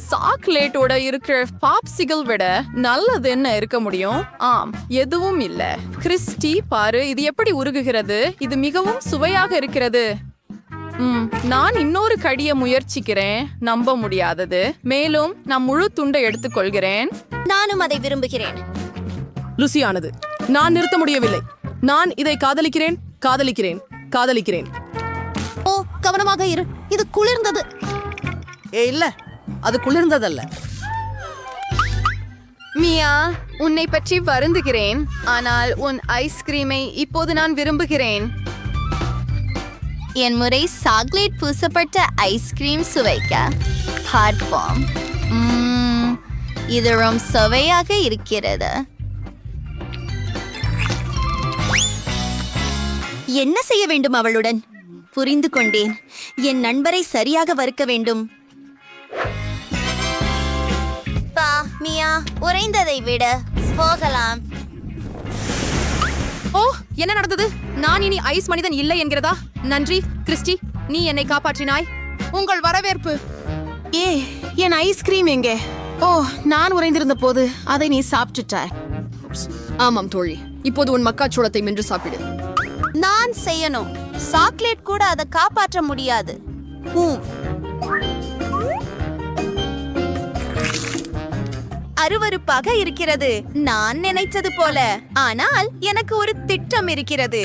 A: சாக்லேட்டோட இருக்கிற பாப்சிகல் விட நல்லது என்ன இருக்க முடியும்? ஆம், எதுவும் இல்ல. கிறிஸ்டி, பாரு, இது எப்படி உருகுகிறது. இது மிகவும் சுவையாக இருக்கிறது. நான் இன்னொரு கடிய முயற்சிக்கிறேன். நம்ப முடியாதது. மேலும் நான் முழு துண்டை எடுத்துக்கொள்கிறேன்.
B: நானும் அதை விரும்புகிறேன்.
K: ருசியானது. நான் நிறுத்த முடியவில்லை. நான் இதை காதலிக்கிறேன், காதலிக்கிறேன், காதலிக்கிறேன்.
B: ஓ, கவனமாக இரு. இது குளிர்ந்தது.
E: இல்ல, அது குளிர்ந்ததல்ல.
B: மியா, உன்னை பற்றி வருந்துகிறேன். ஆனால் உன் ஐஸ்கிரீமை இப்போது நான் விரும்புகிறேன். என் முறை சாக்லேட் பூசப்பட்ட ஐஸ்கிரீம் சுவைக்க பார்ப்போம். இது ரொம்ப சுவையாக இருக்கிறது. என்ன செய்ய வேண்டும் அவளுடன்? புரிந்து கொண்டேன். என் நண்பரை சரியாக வறுக்க வேண்டும். மியா, உறைந்ததை விட போகலாம்.
G: ஓ, என்ன நடந்தது? நான் இனி ஐஸ் மனிதன் இல்லை என்கிறதா? நன்றி கிறிஸ்டி, நீ என்னை காப்பாற்றினாய். உங்கள் வரவேற்பு.
C: என் ஐஸ்கிரீம் எங்கே? ஓ, நான் உறைந்திருந்த போது அதை நீ சாப்பிட்டுட்டாய்.
G: ஆமாம் தோழி, இப்போது உன் மக்காச்சோளத்தை மென்று சாப்பிடு.
B: நான் செய்யணும். சாக்லேட் கூட அதை காப்பாற்ற முடியாது. அருவருப்பாக இருக்கிறது. நான் நினைத்தது போல. ஆனால் எனக்கு ஒரு திட்டம் இருக்கிறது.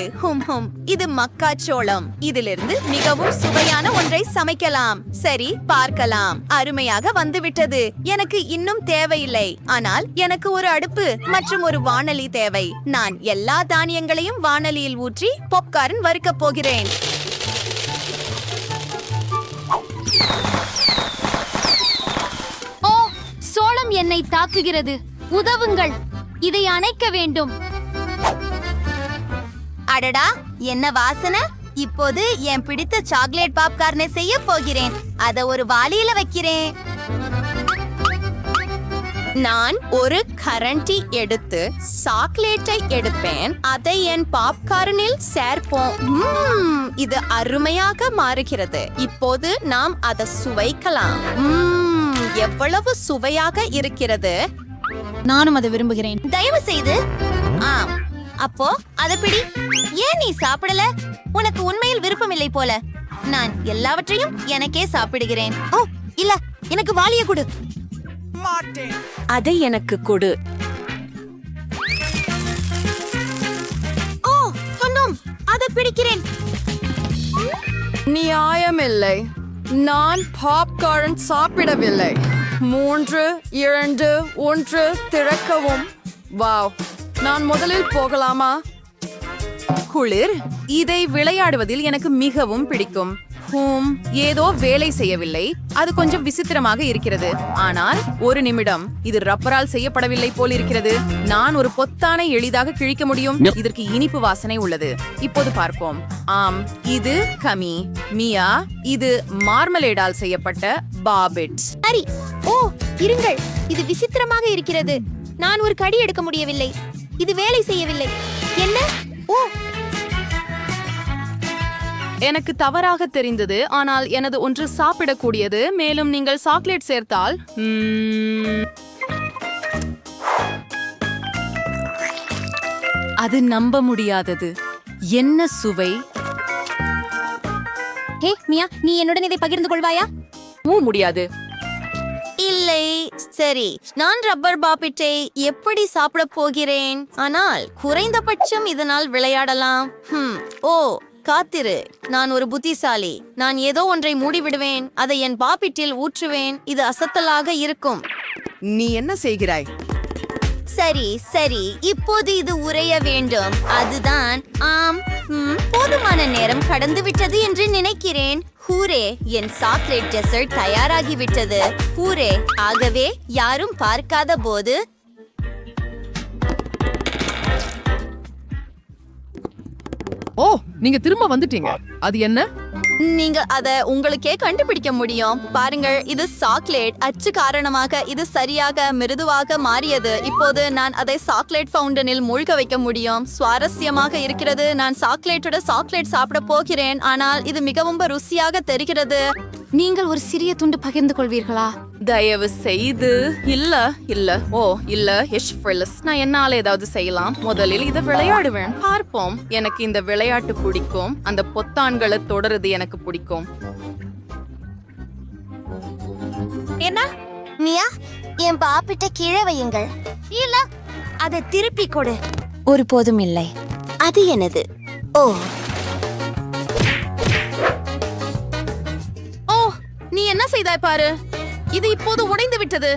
B: இது மக்காச்சோளம். இதிலிருந்து மிகவும் சுவையான ஒன்றை சமைக்கலாம். சரி, பார்க்கலாம். அருமையாக வந்துவிட்டது. எனக்கு இன்னும் தேவையில்லை. ஆனால் எனக்கு ஒரு அடுப்பு மற்றும் ஒரு வாணலி தேவை. நான் எல்லா தானியங்களையும் வாணலியில் ஊற்றி பாப்கார்ன் வறுக்கப் போகிறேன்.
D: சோளம் என்னை தாக்குகிறது. உதவுங்கள். இதை அணைக்க வேண்டும்.
B: அடடா, என்ன வாசனை! இப்போது என் பிடித்த சாக்லேட் பாப்கார்னை செய்ய போகிறேன். அத ஒரு வாளியில வைக்கிறேன். நான் ஒரு கரண்டி எடுத்து சாக்லேட்டை எடுப்பேன். அதை என் பாப்கார்னில் சேர்ப்போம். இது அருமையாக மாறுகிறது. இப்போது நாம் அதை சுவைக்கலாம். எவ்வளவு சுவையாக இருக்கிறது.
C: நானும் அதை விரும்புகிறேன்.
B: தயவு செய்து. அப்போ அதை பிடி. ஏன் நீ சாப்பிடல? உனக்கு உண்மையில் விருப்பமில்லை போல. நான் எல்லாவற்றையும் எனக்கே சாப்பிடுகிறேன். ஓ இல்ல, எனக்கு வாளிய கொடு.
A: அதை எனக்கு கொடு.
B: ஓ, சொன்னோம். அதை பிடிக்கிறேன்.
A: நியாயமில்லை. நான் பாப்கார்ன் சாப்பிடவில்லை. 3, 2, 1 திறக்கவும். வாவ், நான் முதலில் போகலாமா? குளிர். இதை விளையாடுவதில் எனக்கு மிகவும் பிடிக்கும்.
E: ஏதோ வேலை செய்யவில்லை. அது கொஞ்சம் விசித்திரமாக இருக்கிறது. ஆனால் ஒரு நிமிடம், இது ரப்பரால் செய்யப்படவில்லை போல் இருக்கிறது. நான் ஒரு பொத்தானை எளிதாக கிழிக்க முடியும். இதற்கு இனிப்பு வாசனை உள்ளது. இப்போது பார்ப்போம். ஆம், இது கமி. மியா, இது மார்மலேடால் செய்யப்பட்ட பாபிட்ஸ்.
B: சரி. ஓ, இருங்கள், இது விசித்திரமாக இருக்கிறது. நான் ஒரு கடி எடுக்க முடியவில்லை. இது வேலை செய்யவில்லை. என்ன? ஓ,
A: எனக்கு தவறாக தெரிந்தது, ஆனால் எனது ஒன்று சாப்பிடக்கூடியது. மேலும் நீங்கள் சாக்லேட் சேர்த்தால் அது நம்ப முடியாதது. என்ன சுவை!
B: ஹே மியா, நீ என்னுடன் இதை பகிர்ந்து கொள்வாயா?
A: முடியாது.
B: இல்லை. சரி, நான் ரப்பர் பாப்பிட்டை எப்படி சாப்பிட போகிறேன்? ஆனால் குறைந்தபட்சம் இதனால் விளையாடலாம். ஓ, காத்திரு. நான் ஒரு புத்திசாலி. நான் ஏதோ ஒன்றை மூடிவிடுவேன். அதை என் பாப்பிட்டில் ஊற்றுவேன். இது அசத்தலாக இருக்கும்.
E: நீ என்ன செய்கிறாய்?
B: சரி சரி, இப்போது இது உறைய வேண்டும். அதுதான். ஆம், போதுமான நேரம் கடந்து விட்டது என்று நினைக்கிறேன். ஹூரே, என் சாக்லேட் டெசர்ட் தயாராகிவிட்டது. ஹூரே. ஆகவே யாரும் பார்க்காத போது
G: ஓ, நீங்க திரும்ப வந்துட்டீங்க. அது என்ன?
B: நீங்க அத உங்களுக்கே கண்டுபிடிக்க முடியும். பாருங்கள், இது சாக்லேட். அச்சு காரணமாக இது சரியாக மிருதுவாக மாறியது. இப்போது நான் அதை சாக்லேட் ஃபவுண்டனில் மூழ்க வைக்க முடியும். சுவாரஸ்யமாக இருக்கிறது. நான் சாக்லேட்டோட சாக்லேட் சாப்பிட போகிறேன். ஆனால் இது மிகவும் ருசியாக தெரிகிறது. நீங்கள் ஒரு சிறிய துண்டு பகிர்ந்து கொள்வீர்களா?
A: தயவு செய்து. இல்ல. ஓ இல்ல, நான் என்னால ஏதாவது செய்யலாம். முதலில் இதை விளையாடுவேன். பார்ப்போம். எனக்கு இந்த விளையாட்டு பிடிக்கும். அந்த பொத்தான்களை தொடருது எனக்கு பிடிக்கும்.
B: என்ன மியா, என் பாப்பிட்ட கீழே வையுங்கள். இல்ல, அதை திருப்பி கொடு. ஒருபோதும் இல்லை. அது எனது. ஓ,
A: நீ என்ன செய்தாய் பாரு. இது இப்போது உடைந்து விட்டது.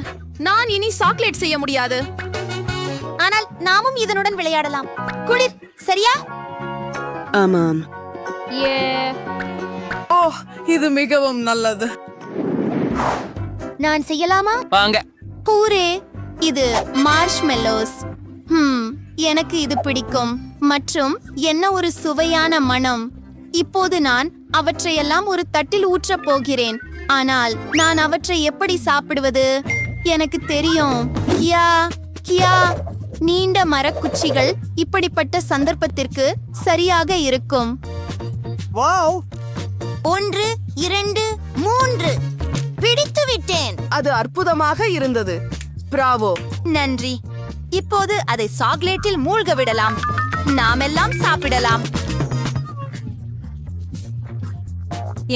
A: நான் இனி சாக்லேட் செய்ய முடியாது.
B: ஆனால் நாமும் இதனுடன் விளையாடலாம். குளிர், சரியா?
F: ஆமாம்.
E: ஓ, இது மிகவும் நல்லது.
B: நான் செய்யலாமா?
F: வாங்க.
B: பூரே, இது மார்ஷ்மெல்லோஸ். எனக்கு இது பிடிக்கும். மற்றும் என்ன ஒரு சுவையான மனம். இப்போது நான் அவற்றையெல்லாம் ஒரு தட்டில் ஊற்றப் போகிறேன். ஆனால் நான் அவற்றை எப்படி சாப்பிடுவது? எனக்கு தெரியும். கியா, நீண்ட மரக்குச்சிகள் இப்படிப்பட்ட சந்தர்ப்பத்திற்கு சரியாக இருக்கும். 1 2 3 பிடித்து விட்டேன்.
E: அது அற்புதமாக இருந்தது. பிராவோ.
B: நன்றி. இப்போது அதை சாக்லேட்டில் மூழ்க விடலாம். நாமெல்லாம் சாப்பிடலாம்.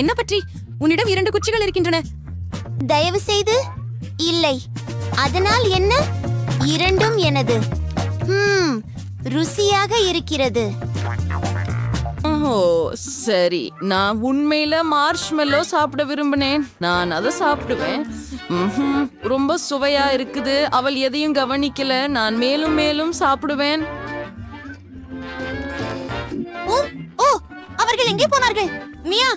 A: என்ன பற்றி? உன்னிடம் 2 குச்சிகள் இருக்கின்றன.
B: தயவு செய்து. இல்லை. அதனால் என்ன? 2ம் எனது. ருசியாக இருக்கிறது.
A: ஓ சரி, நான் உண்மையில மார்ஷ்மெல்லோ சாப்பிட விரும்பினேன். நான் அதை சாப்பிடுவேன். ரொம்ப சுவையா இருக்குது. அவள் எதையும் கவனிக்கல. நான் மேலும் மேலும் சாப்பிடுவேன்.
B: ஓ, அவர்கள் எங்கே போனார்கள்? மியா,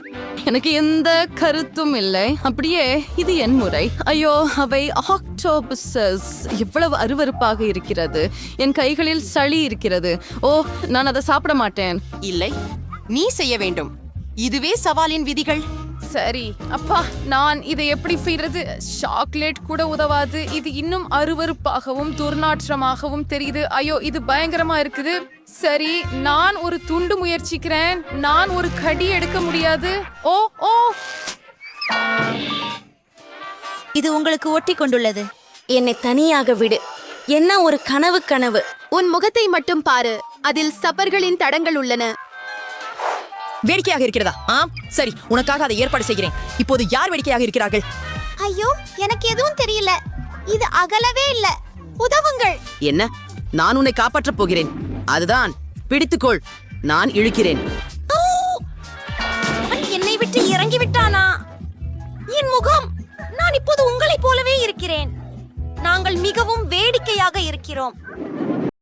A: எனக்கு எந்த கருத்தும் இல்லை. அப்படியே இது என் முறை. ஐயோ, அவை ஆக்டோபஸஸ். எவ்வளவு அருவருப்பாக இருக்கிறது. என் கைகளில் சளி இருக்கிறது. ஓ, நான் அதை சாப்பிட மாட்டேன்.
C: இல்லை, நீ செய்ய வேண்டும். இதுவே சவாலின் விதிகள்.
A: சரி அப்பா, நான் இதை எப்படி செய்யறது? சாக்லேட் கூட உதவாது. இது இன்னும் அருவருப்பாகவும் துர்நாற்றமாகவும் தெரியுது. ஐயோ, இது பயங்கரமா இருக்குது. சரி, நான் ஒரு துண்டு முயற்சிக்கிறேன். நான் ஒரு கடி எடுக்க முடியாது. ஓ ஓ,
B: இது உங்களுக்கு ஒட்டி கொண்டுள்ளது. என்னை தனியாக விடு. என்ன ஒரு கனவு.
C: உன் முகத்தை மட்டும் பாரு. அதில் சப்பர்களின் தடங்கள் உள்ளன.
E: வேடிக்கையாக இருக்கிறதா? ஆம், சரி, உனக்காக அதை ஏற்பாடு செய்கிறேன். இப்போது யார் வேடிக்கையாக இருக்கிறார்கள்?
B: ஐயோ, எனக்கு எதுவும் தெரியல. இது அகலவே இல்ல. உதவுங்கள்.
E: என்ன? நான் உன்னை காப்பாற்றப் போகிறேன். அதுதான், பிடித்துக்கொள். நான் இழுக்கிறேன்.
B: என்னை விட்டு இறங்கி விட்டானா? என் முகம். நான் இப்போது உங்களைப் போலவே இருக்கிறேன். நாங்கள் மிகவும் வேடிக்கையாக இருக்கிறோம்.